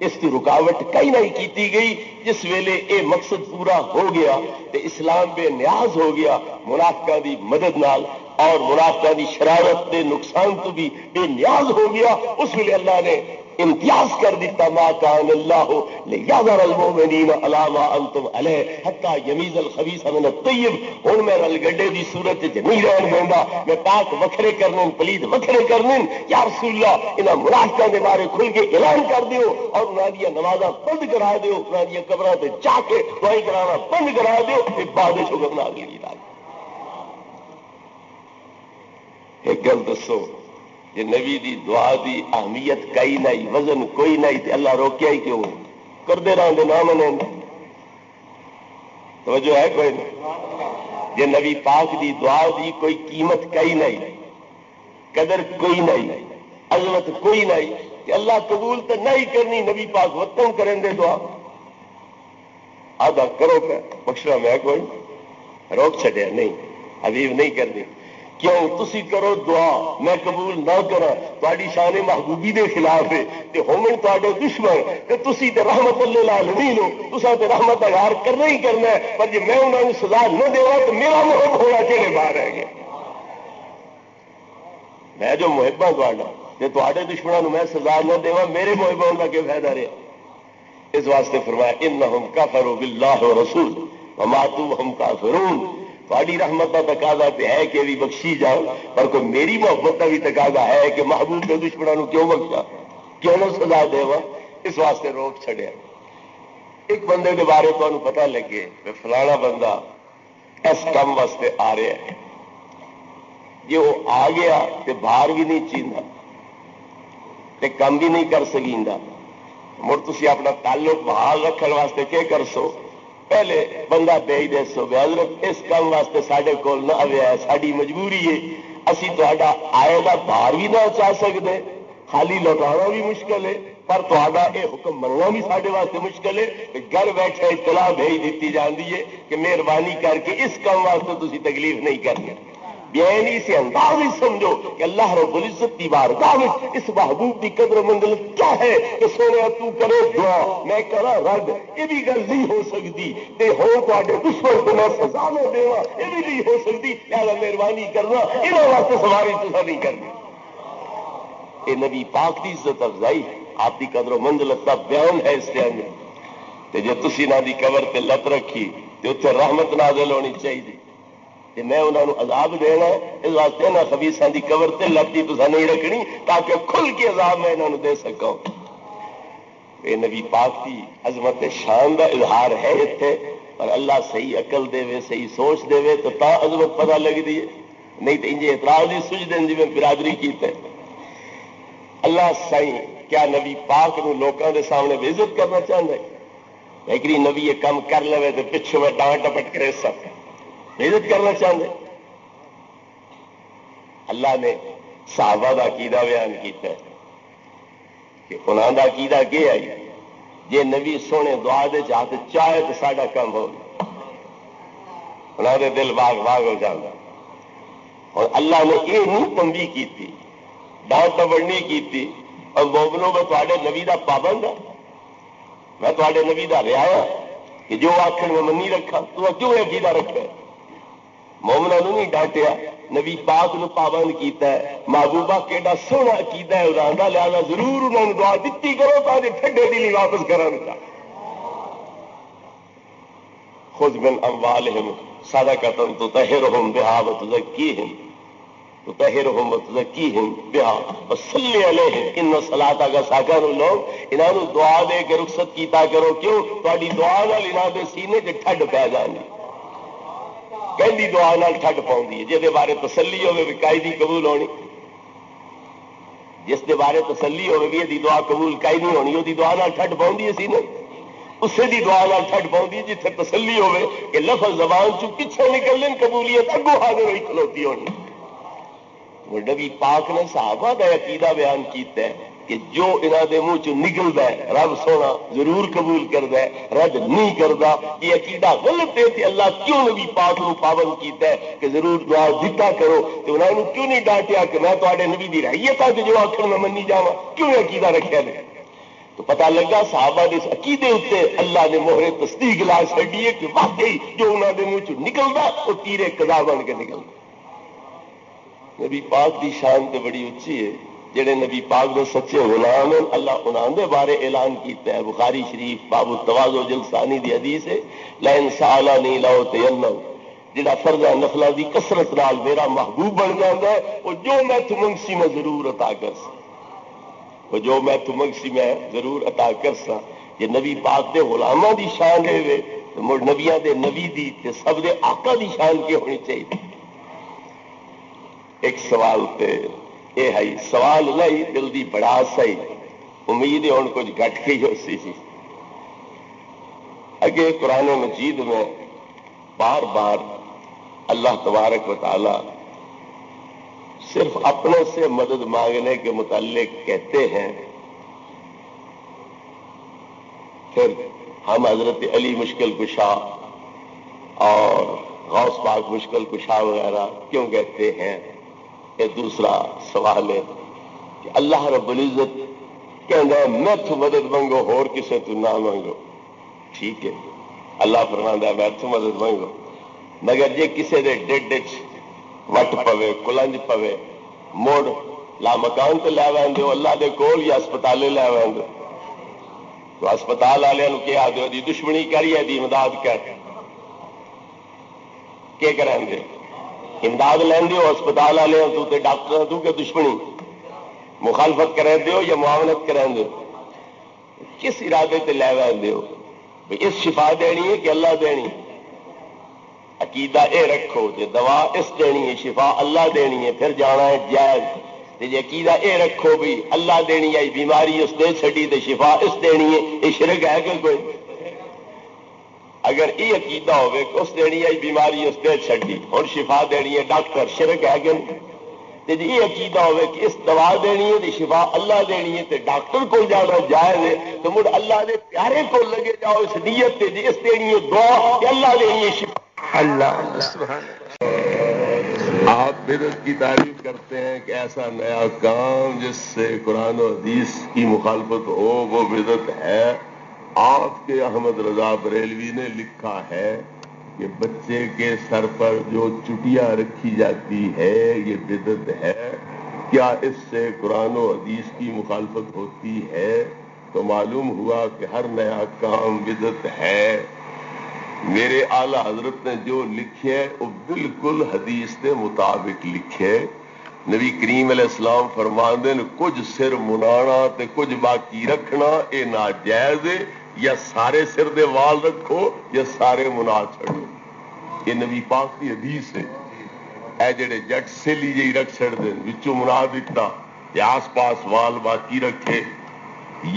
اس کی رکاوٹ کئی نہیں کیتی گئی۔ جس ویلے اے مقصد پورا ہو گیا تے اسلام بے نیاز ہو گیا منافقہ دی مدد نال، اور منافقہ دی شرارت دے نقصان تو بھی بے نیاز ہو گیا، اس ویلے اللہ نے امتیاز کر دیتا ما کان اللہ لیذر المؤمنین علی ما انتم علیہ حتی یمیز الخبیث من الطیب۔ ہن میں رل گڈے دی صورت وچ نہیں رہن دیندا، میں پاک وکھرے کرنے پلید وکھرے کرنے، یا رسول اللہ انہاں منافقاں دے بارے کھل کے اعلان کر دیو اور انہاں دی نمازاں بند کرا دیو، انہاں دی قبراں تے جا کے دعائیں کرانا بند کرا دیو، تے بعد وچ حکم نازل کیتا۔ ایک گل دسو، یہ نبی دی دعا دی اہمیت کئی نہیں، وزن کوئی نہیں، تے اللہ روکیا ہی کیوں؟ کردے رہندے نہ منے، توجہ ہے کوئی نہیں؟ یہ نبی پاک دی دعا دی کوئی قیمت کئی نہیں، قدر کوئی نہیں، عظمت کوئی نہیں، کہ اللہ قبول تو نہیں کرنی، نبی پاک وطن کریں دے دعا آدھا کرو پہ بخشنا میں کوئی روک چھڑیا نہیں، حبیب نہیں کرنی، کیوں تسی کرو دعا میں قبول نہ کرا تاری شان محبوبی دے خلاف ہے، تے ہومن تواڈے دشمن تے تسی تے رحمت للعالمین ہو، تساں تے رحمت دا اظہار کرنا ہی کرنا ہے، پر جے میں انہاں نوں سزا نہ دیواں تے میرا محب ہونا کہڑے باہر رہ گیا؟ میں جو محب ہاں تواڈا تے تواڈے دشمناں نوں میں سزا نہ دیواں میرے محب ہونے دا کیا فائدہ رہا؟ اس واسطے فرمایا انہم کفروا باللہ ورسول وماتوا وہم کافرون۔ تھوڑی رحمت کا تقاضا تو ہے کہ بھی بخشی جاؤ، پر کوئی میری محبت کا بھی تقاضا ہے کہ محبوب کے دشمنوں کیوں بخشا، کیوں نہ سزا دے وا، اس واسطے روک چھڑیا۔ ایک بندے کے بارے تو پتہ لگے کہ فلانا بندہ اس کام واسطے آ رہا ہے. جی وہ آ گیا تو باہر بھی نہیں چیندا تے کم بھی نہیں کر سکیندا. مڑ تسی اپنا تعلق بحال رکھنے واسطے کیا کر سو؟ پہلے بندہ دے ہی دسو بے حضرت اس کام واسطے ساڈے کول نہ آیا ہے، ساری مجبوری ہے، اسی تہاڈا آئے دا باہر بھی نہ چاہ سکتے، خالی لوٹانا بھی مشکل ہے، پر تہاڈا یہ حکم مننا بھی ساڈے واسطے مشکل ہے کہ گھر بیٹھے اطلاع بھیج دیتی جاتی ہے کہ مہربانی کر کے اس کام واسطے تسی تکلیف نہیں کرنی. بیانی سے انداز ہی سمجھو کہ اللہ رب العزت کی بارگاہ میں اس محبوب کی قدر و منزلت کیا ہے کہ سونے تو کرے دعا میں کرا رد. یہ بھی گل نہیں ہو سکتی تے ہو تے دشمن کو میں سزا نہ دیوا، یہ بھی نہیں ہو سکتی، لہذا مہربانی کرنا انہوں واسطے سواری تصا نہیں کرنی. یہ نبی پاک کی عزت افزائی آپ کی قدر و منزلت کا بیان ہے اس ٹائم میں. جی تھی نہ دی قبر تے لت رکھی تو اتنے رحمت نازل ہونی چاہیے کہ میں انہوں نے عذاب دینا اس واسطے نہ خبیثاں دی قبر تے لتی تو نہیں رکھنی تاکہ کھل کے عذاب میں انہوں نے دے سکا. یہ نبی پاک کی عظمت شان کا اظہار ہے اتنے، اور اللہ صحیح عقل دے صحیح سوچ دے تو تا عظمت پتہ لگتی ہے، نہیں تو انجے اعتراض ہی سج دیں جی میں برادری کیتا ہے. اللہ صحیح کیا نبی پاک نو لوگوں کے سامنے بے عزت کرنا چاہتا ہے؟ لیکن نبی یہ کام کر لے تو پچھوں میں ڈانٹ ڈپٹ کرے سب عزت کرنا چاہتے. اللہ نے صحابہ کا عقیدہ بیان کیتا ہے کہ انہوں کا عقیدہ کیا ہے جی نبی سونے دعا دے ہاتھ چاہے تو ساڈا کام ہو انہوں نے دل باغ باغ ہو جاتا. اور اللہ نے یہ نہیں تنبیہ کی تھی، ڈانٹ ڈپٹ نہیں کی تھی. اور مومنوں میں تے نبی کا پابند ہوں، میں تے نبی کا رعایا کہ جو آخر میں منی رکھا تو کیوں عقیدہ رکھا؟ مومنوں نے نہیں ڈانٹیا، نبی پاک نو پابند کیتا ہے. محبوبہ کیڈا سونا عقیدہ ہے انہوں کا، لہذا ضرور انہوں نے دعا دیتی کرو تاکہ ٹھنڈے دل ہی واپس کرا. خذ من اموالہم صدقۃ تطہرہم بہا وتزکیہم بہا وصلی علیہم ان صلاتک سکن لہم. انہوں نے دعا دے کے رخصت کیتا کرو، کیوں؟ تہاڈی دعا نال انہاں دے سینے تے ٹھڈ پی جانی. کہندی دعا نال ٹھڈ پاؤندی ہے، جہدے بارے تسلی ہوے بھی قائدی قبول ہونی، جس دے بارے تسلی ہوے بھی یہ دعا قبول کائی نہیں ہونی، وہ دعا نال ٹھڈ پاؤندی ہے سینے، اسے دی دعا نال ٹھڈ پاؤندی جتھے تسلی ہوے کہ لفظ زبان چوں پیچھے نکلن قبولیت اگوں حاضر ہوئی کھلوتی ہونی. وہ نبی پاک نے صحابہ کا عقیدہ بیان کیتا ہے کہ جو انہوں دے منہ چ نکلتا ہے رب سونا ضرور قبول کرتا ہے، رد نہیں کرتا. یہ عقیدہ غلط ہے کہ اللہ کیوں نبی پاک نو پابند کیتا ہے کہ ضرور دعا دیتا کرو، تو انہوں نے کیوں نہیں ڈانٹیا کہ میں تے نبی دی رعیت ہوں کہ جو آخر میں منی جاواں؟ کیوں عقیدہ رکھا نے؟ تو پتہ لگا صحابہ دے اس عقیدے اتنے اللہ نے مہر تصدیق لا چڑی ہے کہ واقعی جو انہوں دے منہ چ نکلتا وہ تیرے قضا بن کے نکلتا. نبی پاک دی شان تے بڑی اچھی ہے. جڑے نبی پاک دے سچے غلام ہیں اللہ انہاں دے بارے اعلان کیتا ہے. بخاری شریف باب التواضع جلسانی دی حدیث ہے، لئن سالنی لاؤتینہ. جڑا فرض نفلاں دی کثرت نال میرا محبوب بن جاندا ہے وہ جو میں تو منگسی میں ضرور عطا کر سا، وہ جو میں تو منگسی میں ضرور عطا کر سا. یہ نبی پاک دے غلاماں دی شان ہے تے مڑ نبیاں دے نبی دی تے سب دے آقا دی شان کی ہونی چاہیے. ایک سوال تے یہ ہے سوال نہیں دل دی بڑا سہی امید ہے ہوں کچھ گھٹ کے ہی ہو سی. اگے قرآن مجید میں بار بار اللہ تبارک و تعالی صرف اپنے سے مدد مانگنے کے متعلق کہتے ہیں، پھر ہم حضرت علی مشکل کشا اور غوث پاک مشکل کشا وغیرہ کیوں کہتے ہیں؟ یہ دوسرا سوال ہے کہ اللہ رب العزت کہنا ہے میں تو مدد منگو اور کسے تو نہ منگو. ٹھیک ہے، اللہ فرماتا ہے میں تو مدد منگو، مگر جے کسے دے ڈڈ وٹ پوے کلنج پوے موڑ لا مکان تے لے ویندے ہو اللہ دے کول یا ہسپتالے لے ویندے تو ہسپتال والوں کیا آدھے دی دشمنی کریے دی امداد کر کے کریں گے؟ امداد لین دیو ہسپتال والے تو تے ڈاکٹر تو کہ دشمنی مخالفت کریں دیو یا معاونت کریں دیو؟ کس ارادے تے لے وین دیو؟ اس شفا دینی ہے کہ اللہ دینی؟ عقیدہ اے رکھو کہ دوا اس دینی ہے، شفا اللہ دینی ہے، پھر جانا ہے جائز۔ جی عقیدہ اے رکھو بھی اللہ دینی ہے، بیماری اس دے چھڑی تے شفا اس دینی ہے، یہ شرک ہے کہ کوئی؟ اگر یہ عقیدہ ہوئے کہ اس دینی ہے بیماری اس دے چھڑی اور شفا دینی ہے ڈاکٹر، شرک ہے کہ نہیں؟ جی یہ عقیدہ ہوئے کہ اس دوا دینی ہے تے شفا اللہ دینی ہے تے ڈاکٹر کو جانا جائز ہے، تو مڑ اللہ دے پیارے کو لگے جاؤ اس نیت تے جی اس دینی ہے دعا کہ اللہ دینی ہے شفا۔ اللہ سبحان آپ بدعت کی تعریف کرتے ہیں کہ ایسا نیا کام جس سے قرآن و حدیث کی مخالفت ہو وہ بدعت ہے۔ آپ کے احمد رضا بریلوی نے لکھا ہے کہ بچے کے سر پر جو چٹیا رکھی جاتی ہے یہ بدعت ہے، کیا اس سے قرآن و حدیث کی مخالفت ہوتی ہے؟ تو معلوم ہوا کہ ہر نیا کام بدعت ہے۔ میرے اعلیٰ حضرت نے جو لکھے وہ بالکل حدیث کے مطابق لکھے۔ نبی کریم علیہ السلام فرماندے نے کچھ سر منانا تے کچھ باقی رکھنا اے ناجائز ہے، یا سارے سر دے وال رکھو یا سارے منا چھڑو، یہ نبی پاک کی حدیث ہے۔ اے جڑے جٹ سیلی جی رکھ چھڑ دے وچوں منا دیتا تے آس پاس وال باقی رکھے،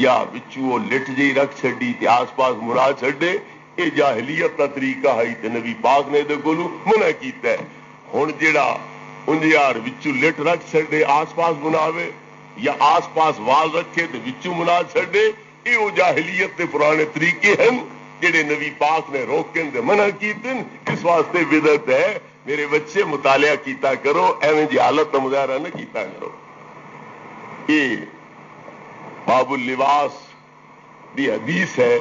یا وچوں وہ لٹ جی رکھ چھڑی تے آس پاس منا چھڑے، یہ جاہلیت کا طریقہ ہے تے نبی پاک نے دے کولوں منع کیتا ہے۔ ہن جڑا انجیار وچوں لٹ رکھ چھڑے آس پاس مناوے، یا آس پاس وال رکھے تے وچوں منا چھڑے، یہ وہ جاہلیت کے پرانے طریقے ہیں جڑے نبی پاک نے روکن تے منع کیتے، اس واسطے بدعت ہے۔ میرے بچے مطالعہ کیتا کرو، ایویں جی حالت کا مظاہرہ نہ کیتا کرو۔ یہ باب اللباس دی حدیث ہے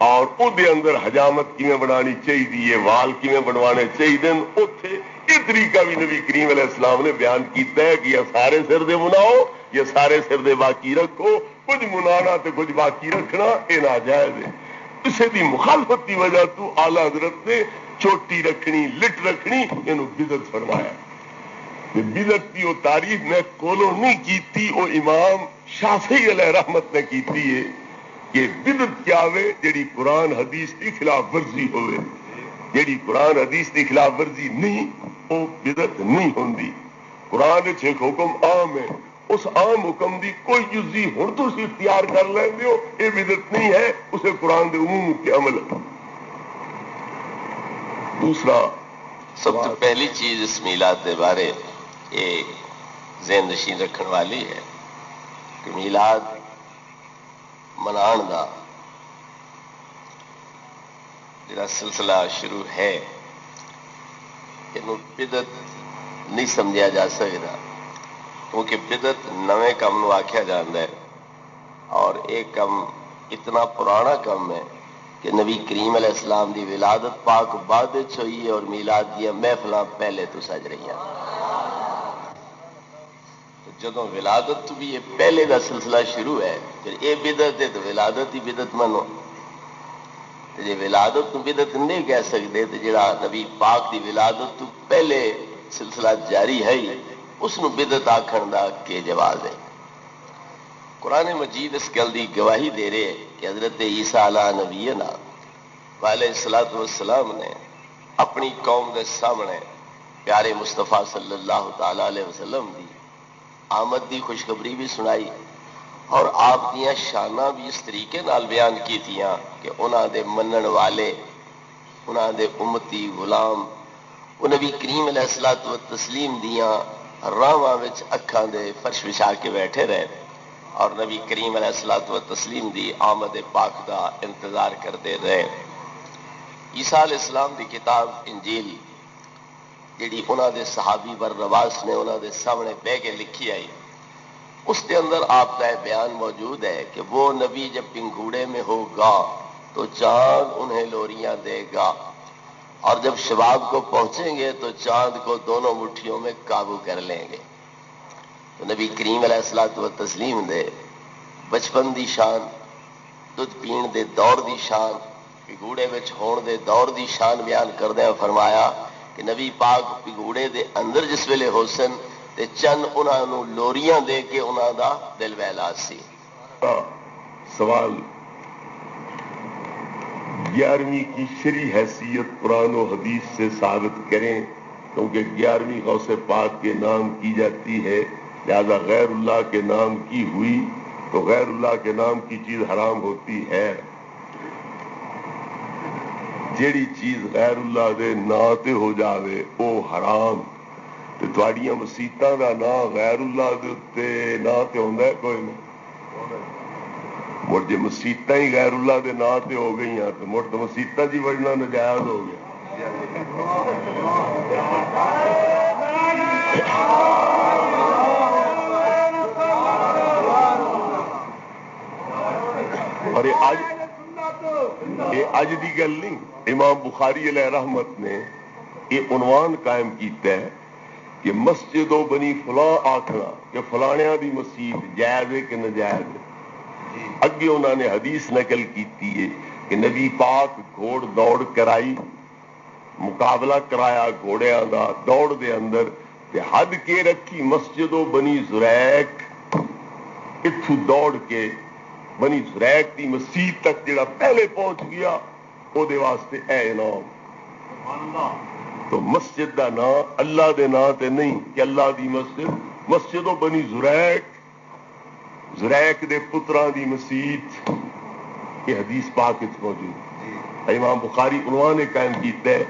اور او دے اندر حجامت کیویں بنانی چاہیے، وال کیویں بنوانے چاہیے، اوتھے یہ طریقہ بھی نبی کریم علیہ السلام نے بیان کیتا ہے کہ یا سارے سر دے مناؤ یا سارے سر دے باقی رکھو، کچھ منانا تے کچھ باقی رکھنا یہ ناجائز ہے۔ اسے دی مخالفت کی وجہ تو اعلیٰ حضرت نے چوٹی رکھنی لٹ رکھنی یہ بدعت فرمایا۔ بدعت کی وہ تعریف میں کولو نہیں کیتی، وہ امام شافعی علیہ رحمت نے کیتی ہے کہ بدعت کیا ہوئے جیڑی قرآن حدیث کی خلاف ورزی ہوئے، جیڑی قرآن حدیث کی خلاف ورزی نہیں وہ بدعت نہیں ہوندی۔ قرآن ایک حکم عام ہے، اس عام حکم دی کوئی جزی ہن تو اختیار کر لیندے ہو، یہ بدعت نہیں ہے، اسے قرآن دے عموم کے عمل۔ دوسرا سب تو پہلی چیز اس میلاد کے بارے یہ ذہن نشین رکھن والی ہے کہ میلاد منان دا جڑا سلسلہ شروع ہے یہ بدعت نہیں سمجھا جا سکتا، کیونکہ بدعت نویں کام نو آکھیا جاندا ہے، اور ایک کام اتنا پرانا کام ہے کہ نبی کریم علیہ السلام دی ولادت پاک بعد ہوئی ہے اور میلاد دیا محفلاں پہلے تو سج رہی ہیں۔ جدوں ولادت تو بھی یہ پہلے دا سلسلہ شروع ہے، پھر یہ بدعت ہے تو ولادت ہی بدعت منو۔ جی ولادت تو بدعت نہیں کہہ سکتے تو جڑا نبی پاک دی ولادت تو پہلے سلسلہ جاری ہے اس نو بدعت آکھن دا کہ جواز ہے۔ قرآن مجید اس گل دی گواہی دے رہے کہ حضرت عیسیٰ علیہ نبینا علیہ الصلوۃ والسلام نے اپنی قوم کے سامنے پیارے مصطفیٰ صلی اللہ تعالی علیہ وسلم دی آمد دی خوشخبری بھی سنائی اور آپ دیاں شاناں بھی اس طریقے نال بیان کی تھیاں کہ انہاں دے منن والے، انہاں دے امتی غلام وہ نبی کریم علیہ الصلوۃ والتسلیم دیاں راہواں وچ اکھاں دے فرش وچھا کے بیٹھے رہے اور نبی کریم علیہ الصلوۃ والتسلیم دی آمد پاک دا انتظار کرتے رہے۔ عیسیٰ علیہ السلام دی کتاب انجیل جیڑی انہاں دے صحابی برنواس نے انہاں دے سامنے بہ کے لکھی آئی، اس کے اندر آپ کا بیان موجود ہے کہ وہ نبی جب پنگھوڑے میں ہوگا تو چاند انہیں لوریاں دے گا، اور جب شباب کو پہنچیں گے تو چاند کو دونوں مٹھیوں میں قابو کر لیں گے۔ تو نبی کریم علیہ الصلوۃ والتسلیم دے بچپن دی شان، دودھ پین دے دور دی شان، پگوڑے وچ ہون دے دور دی شان بیان کردیاں فرمایا کہ نبی پاک پگوڑے دے اندر جس ویلے ہو سن تے چند انہاں نو لوریاں دے کے انہاں دا دل بہلا سی۔ سوال 11ویں کی شرعی حیثیت قرآن و حدیث سے ثابت کریں، کیونکہ 11ویں غوث پاک کے نام کی جاتی ہے، لہذا غیر اللہ کے نام کی ہوئی تو غیر اللہ کے نام کی چیز حرام ہوتی ہے۔ جیڑی چیز غیر اللہ دے نا تے ہو جاوے او حرام، تے تواڈیاں مسیتاں دا نام غیر اللہ دے تے نا تے ہوندا ہے کوئی نہیں۔ مڑ جے مسیتاں ہی غیر اللہ دے نا تے ہو گئیاں تو مڑ تو مسیتاں جی وڑنا نجائز ہو گیا۔ اور یہ اج دی گل نہیں، امام بخاری علیہ رحمت نے یہ عنوان قائم کیتا ہے کہ مسجد و بنی فلاں آکھنا کہ فلانیاں دی مسجد جائز ہے کہ ناجائز ہے۔ اگے انہوں نے حدیث نقل کیتی ہے کہ نبی پاک گھوڑ دوڑ کرائی، مقابلہ کرایا گھوڑیاں دا دوڑ دے اندر، تے حد کے رکھی مسجد و بنی زریق، اتھو دوڑ کے بنی زریق دی مسجد تک جڑا پہلے پہنچ گیا او دے واسطے اے انعام۔ تو مسجد دا نام اللہ دے نام تے نہیں کہ اللہ دی مسجد و بنی زریق، زریق دے پتراں دی مسجد، یہ حدیث پاک وچ موجود۔ امام بخاری عنوان قائم کیتا ہے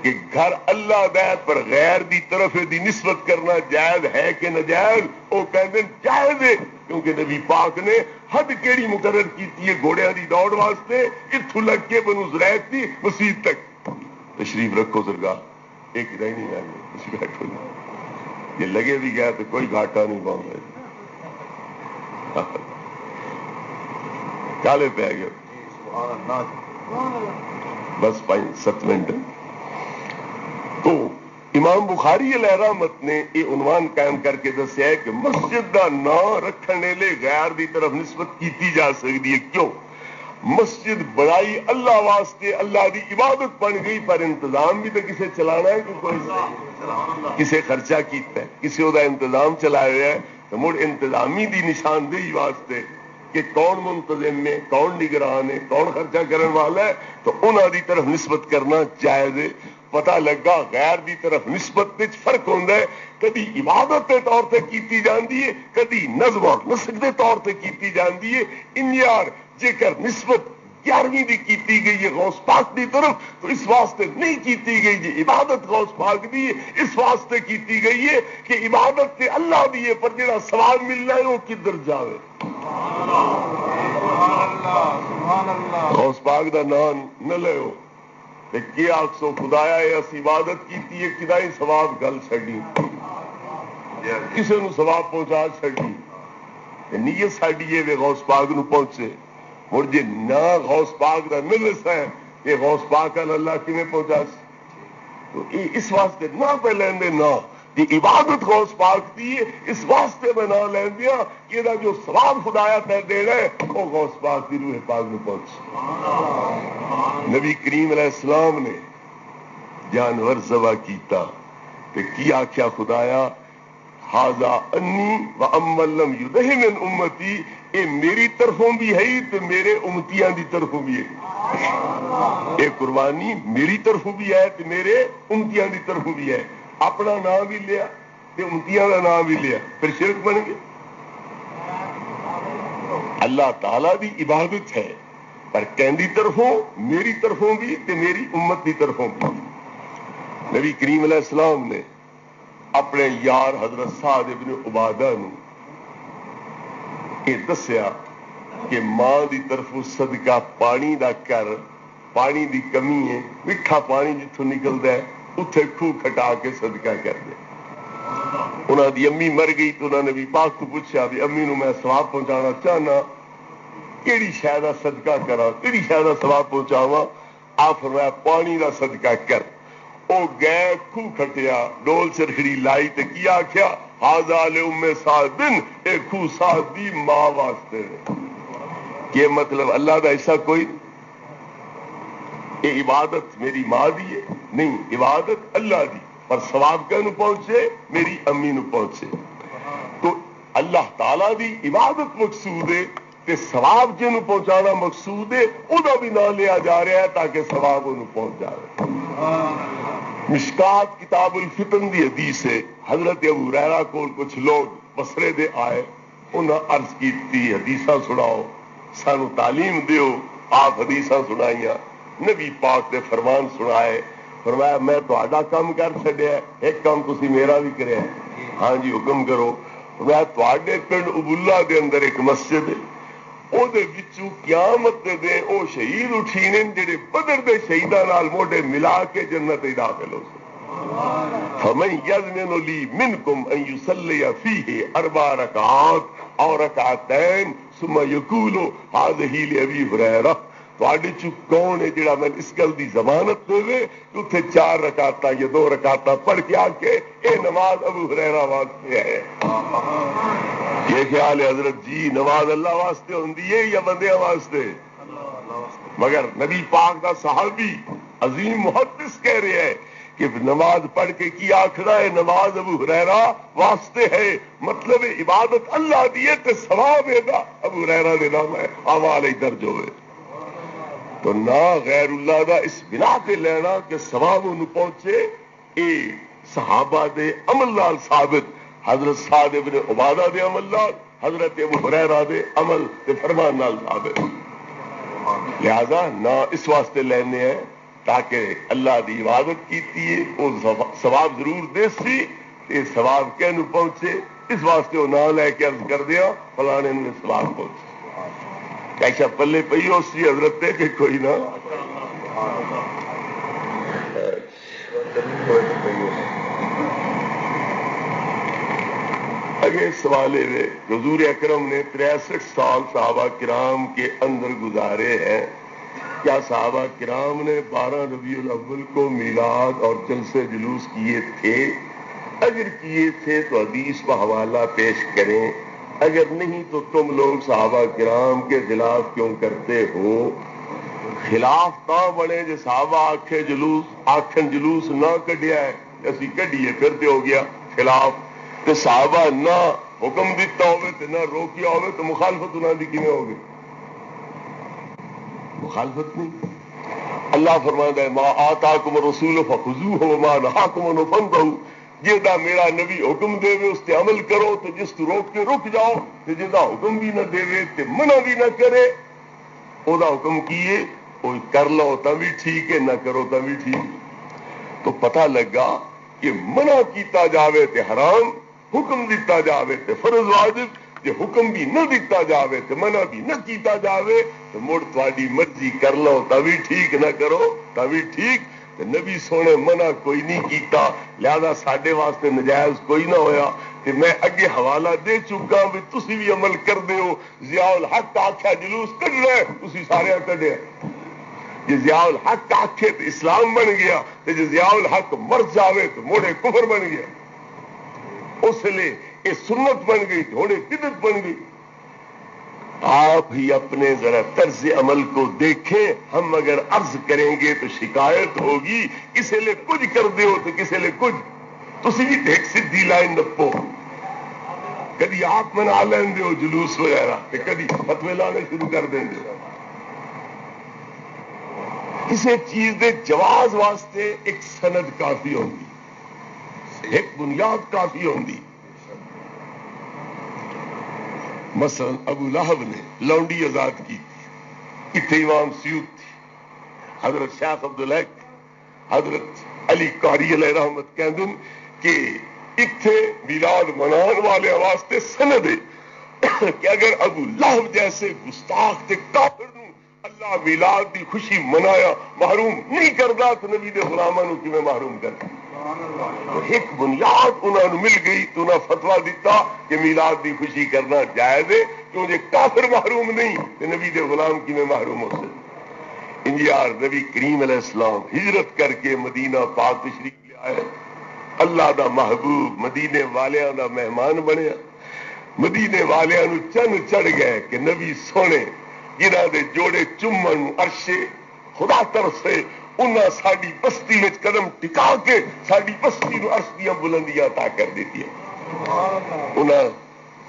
کہ گھر اللہ دے پر غیر دی طرف دی نسبت کرنا جائز ہے کہ ناجائز؟ وہ کہتے ہیں جائز ہے، کیونکہ نبی پاک نے حد کیڑی مقرر کیتی ہے گھوڑیاں دی دوڑ واسطے، اتھوں لگ کے بنو زریق دی مسجد تک۔ تشریف رکھو سرکار، ایک رہ نہیں لگے بیٹھو جی، یہ لگے بھی گیا تو کوئی گھاٹا نہیں پاؤں گا، کالے پہ گئے بس 5-7 منٹ۔ تو امام بخاری علیہ رحمت نے یہ عنوان قائم کر کے دسیا ہے کہ مسجد دا نام رکھنے لے غیر دی طرف نسبت کیتی جا سکتی ہے۔ کیوں؟ مسجد بنائی اللہ واسطے، اللہ دی عبادت بن گئی، پر انتظام بھی تو کسے چلانا ہے کہ کوئی کسے خرچہ کیتا ہے، کسے وہ انتظام چلایا ہوا ہے، تو مڑ انتظامی دی نشاندہی واسطے کہ کون منتظم ہے، کون نگران ہے، کون خرچہ کرنے والا ہے، تو انہاں دی طرف نسبت کرنا جائز ہے۔ پتہ لگا غیر دی طرف نسبت وچ فرق ہوندا ہے، کدی عبادت کے طور تے کیتی جاندی ہے، کدی نظم اور نسک دے طور تے کیتی جاندی ہے۔ ان یار جے کر نسبت 11ویں دی کیتی گئی ہے غوث پاک دی طرف، تو اس واسطے نہیں کیتی گئی جی عبادت غوث پاک دی ہے، اس واسطے کیتی گئی ہے کہ عبادت تے اللہ دی ہے، پر جڑا ثواب ملنا ہے وہ کدھر جاوے۔ غوث پاک دا نام نہ لو تے کیا آکسو خدایا اس عبادت کیتی ہے، کدائی ثواب گل چھڈی، کسے نو ثواب پہنچا چھڈی، نیت ساڈی ہے غوث پاک نو پہنچے۔ مڑ جے نہ غوث پاک دا نلس ہے کہ غوث پاک اللہ کیویں پہنچا سی، تو اس واسطے نہ پہ لیندے نہ دی عبادت غوث پاک دی، اس واسطے میں نہ لیندیا کہ دا جو ثواب خدایا تے دینا ہے وہ غوث پاک دی روح پاک نو پہنچے۔ نبی کریم علیہ السلام نے جانور ذبح کیتا تے کی آکھیا خدایا ھذا انی وامن لم یدہ من امتی، اے میری طرفوں بھی ہے تے میرے امتیاں دی طرفوں بھی ہے، اے قربانی میری طرفوں بھی ہے تے میرے امتیاں دی طرفوں بھی ہے۔ اپنا نام بھی لیا تے امتیاں دا نام بھی لیا، پھر شرک بن گیا۔ اللہ تعالی دی عبادت ہے، پر کہندی طرفوں میری طرفوں بھی تے میری امت دی طرفوں بھی۔ نبی کریم علیہ السلام نے اپنے یار حضرت سعد ابن عبادہ نو یہ دسیا کہ ماں دی طرف صدقہ پانی دا کر، پانی دی کمی ہے، میٹھا پانی جتوں نکلتا ہے اتنے خوہ کھٹا کے صدقہ کر دے۔ انہوں دی امی مر گئی تو انہوں نے بھی پاک کو پوچھا بھی امی نو میں ثواب پہنچانا چاہنا، کیڑی شے دا صدقہ کرا، کیڑی شے دا ثواب پہنچاواں؟ آپ فرمایا پانی دا صدقہ کر۔ او گئے خوہ کھٹیا، ڈول چرخڑی لائی تے کی آکھیا ھذا لام سعد، اے خوہ سعد دی ماں واسطے۔ یہ مطلب اللہ دا ایسا کوئی یہ عبادت میری ماں دی ہے نہیں، عبادت اللہ دی، پر ثواب کہنوں پہنچے میری امی نو پہنچے۔ تو اللہ تعالی دی عبادت مقصود ہے، تے ثواب جنوں پہنچانا مقصود ہے وہ بھی نام لیا جا رہا ہے تاکہ ثواب انہوں پہنچ جائے. مشکات کتاب الفتن دی حدیث ہے. حضرت ابو ہریرہ کول کچھ لوگ بصرے دے آئے, انہاں عرض کیتی حدیثاں سناؤ, سانو تعلیم دیو. آپ حدیثاں سنائیاں, نبی پاک دے فرمان سنائے. فرمایا میں تہاڈا کام کر چھڈیا, ایک کام تسی میرا بھی کریا. ہاں جی حکم کرو. فرمایا تہاڈے پنڈ ابولا دے اندر ایک مسجد ہے, او دے وچوں قیامت دے دن او شہید اٹھینے جڑے بدر دے شہیداں نال موڈے ملا کے جنت وچ داخل ہو سکے. فمن یضمن لی منکم ان یصلی فیہ 4 رکعات او رکعتین ثم یقول هذه لابی ہریرہ. تواڈے چ کون ہے جڑا میں اس گل دی ضمانت دے کہ اتنے 4 رکعتاں یا 2 رکعتاں پڑھ کے آ کے اے نماز ابو ہریرہ واسطے ہے. یہ خیال ہے حضرت جی نماز اللہ واسطے ہوندی ہے یا بندیاں واسطے؟ مگر نبی پاک دا صحابی عظیم محدث کہہ رہے ہیں کہ نماز پڑھ کے کی آخرا ہے نماز ابو ہریرہ واسطے ہے, مطلب عبادت اللہ دی ہے تے ثواب ہے دا ابو ہریرہ دے نام ہے اعمال درج ہوئے. تو نہ غیر اللہ دا اس بنا تے لینا کہ ثواب انہوں پہنچے, اے صحابہ دے عمل نال ثابت, حضرت سعد ابن عبادہ دے عمل نال, حضرت ابو ہریرہ دے عمل تے فرمان نال ثابت. لہذا نہ اس واسطے لینے ہیں تاکہ اللہ دی عبادت کیتی ہے وہ ثواب ضرور دے سی, یہ ثواب کہنوں پہنچے اس واسطے وہ نہ لے کے عرض کر دیا فلانے نے ثواب پہنچے. کیسا پلے پئی ہو سی حضرت تے کہ کوئی نہ اگے سوال ہے. حضور اکرم نے 63 سال صحابہ کرام کے اندر گزارے ہیں. کیا صحابہ کرام نے 12 ربیع الاول کو میلاد اور جلسے جلوس کیے تھے؟ اگر کیے تھے تو حدیث کا حوالہ پیش کریں, اگر نہیں تو تم لوگ صحابہ کرام کے خلاف کیوں کرتے ہو؟ خلاف نہ بنے جو صحابہ آکھن جلوس نہ کڈیا ہے اسی کڈیے پھر تے ہو گیا خلاف. تے صحابہ نہ حکم دیتا ہوئے تے نہ روکیا ہوئے تو مخالفت انہاں دی کیویں ہوگی؟ مخالفت نہیں. اللہ فرماتا ہے ما آتاکم الرسول فخذوہ وما نہاکم عنہ فانتہوا. جہاں میرا نبی حکم دے اس تے عمل کرو تو جس تو روک کے رک جاؤ, تے جہاں حکم بھی نہ دے تے منع بھی نہ کرے او دا حکم کیے وہ کر لو تبھی ٹھیک ہے, نہ کرو تبھی ٹھیک. تو پتہ لگا کہ منع کیتا جاوے تے حرام, حکم دیتا جاوے تے فرض واجب, جے حکم بھی نہ دیتا جاوے تے منع بھی نہ کیتا جاوے تو مڑ تہاڈی مرضی کر لو تبھی ٹھیک, نہ کرو تبھی ٹھیک. نبی سونے منع کوئی نہیں کیتا, لہذا ساڈے واسطے نجائز کوئی نہ ہویا. کہ میں اگے حوالہ دے چکا بھی تسی بھی عمل کر دیو. ضیاء الحق آکھیا جلوس کڈ رہے تسی سارے کڈیا. جی ضیاء الحق آکھے تو اسلام بن گیا, تے جی ضیاء الحق مر جاوے تو موڑے کفر بن گیا. اس لیے یہ سنت بن گئی, تھوڑے بدعت بن گئی. آپ ہی اپنے ذرا طرز عمل کو دیکھیں. ہم اگر عرض کریں گے تو شکایت ہوگی, کسی لئے کچھ کر دیو تو کسی لئے کچھ. تسی بھی ایک سیدھی لائن نپو, کدی آپ منا لین دیو جلوس وغیرہ تے کدی فتوے لانے شروع کر دیں دیو. کسی چیز دے جواز واسطے ایک سند کافی ہوندی, ایک بنیاد کافی ہوندی. مثلا ابو لہب نے لونڈی آزاد کی تھی, اتنے امام سیوط تھی, حضرت شیخ عبدالحق حضرت علی قاری علیہ رحمت کہندے کہ اتنے میلاد منان والے واسطے سند ہے کہ اگر ابو لہب جیسے گستاخ تے کافر نو اللہ میلاد دی خوشی منایا محروم نہیں کردا تو نبی دے غلاماں نو کیویں محروم کردا؟ تو ایک بنیاد انہوں نے مل گئی تو انہوں نے فتویٰ دیتا کہ میلاد دی خوشی کرنا جائز ہے, کیونکہ کافر محروم نہیں تو نبی دے غلام کی میں محروم ہو سکتے. انجیار نبی کریم علیہ السلام ہجرت کر کے مدینہ پاک تشریف لے آئے, اللہ دا محبوب مدینے والیاں دا مہمان بنیا. مدینے والیاں نو چن چڑھ گئے کہ نبی سونے جنہاں دے جوڑے چمن عرش خدا ترسے انہاں ساڈی بستی میں قدم ٹکا کے ساڈی بستی نو عرش دیاں بلندیاں عطا کر دیتی ہیں. انہاں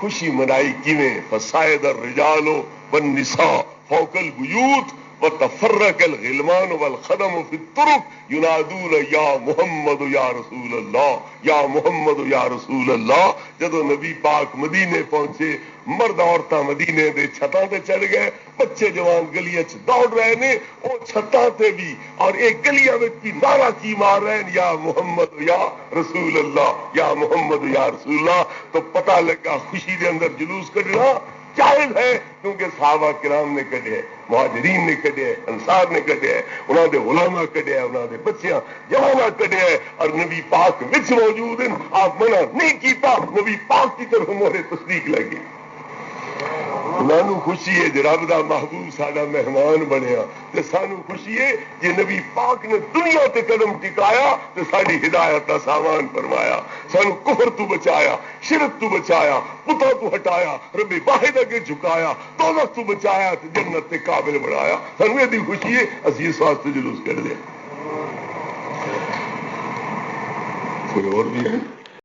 خوشی منائی کیویں؟ فصائد الرجال والنساء فوق البيوت وتفرق الغلمان والخدم في الطرق ينادون یا محمد یا رسول اللہ یا محمد یا رسول اللہ. جدو نبی پاک مدینے پہنچے مرد عورتاں مدینے دے چھتاں تے چڑھ گئے, بچے جوان گلیاں چ دوڑ رہے نے, او چھتاں تے بھی اور ایک گلیاں وچ بھی نعرہ کی مار رہے ہیں یا محمد یا رسول اللہ یا محمد یا رسول اللہ. تو پتہ لگا خوشی دے اندر جلوس کڈنا جائز ہے, کیونکہ صحابہ کرام نے کڈے, مہاجرین نے کڈے, انصار نے کڈے, انہاں دے علماء کڈے, انہاں دے بچیاں جواناں کڈے, اور نبی پاک وچ موجود ہیں. آپ منع نہیں کیتا, نبی پاک کی طرف مورے تصدیق لگی. انہوں خوشی ہے جی رب دا محبوب ساڈا مہمان بنیا, تے سانو خوشی ہے جی نبی پاک نے دنیا تے قدم ٹکایا تے ساری ہدایت دا سامان فرمایا, سانو کفر تو بچایا, شرک تو بچایا, پتا تو ہٹایا, رب واحد اگے جھکایا, دوزخ تو بچایا تے جنت تے قابل بنایا. سانو یہ خوشی ہے, اسی اس واسطے جلوس کر دیا. کوئی اور بھی ہے؟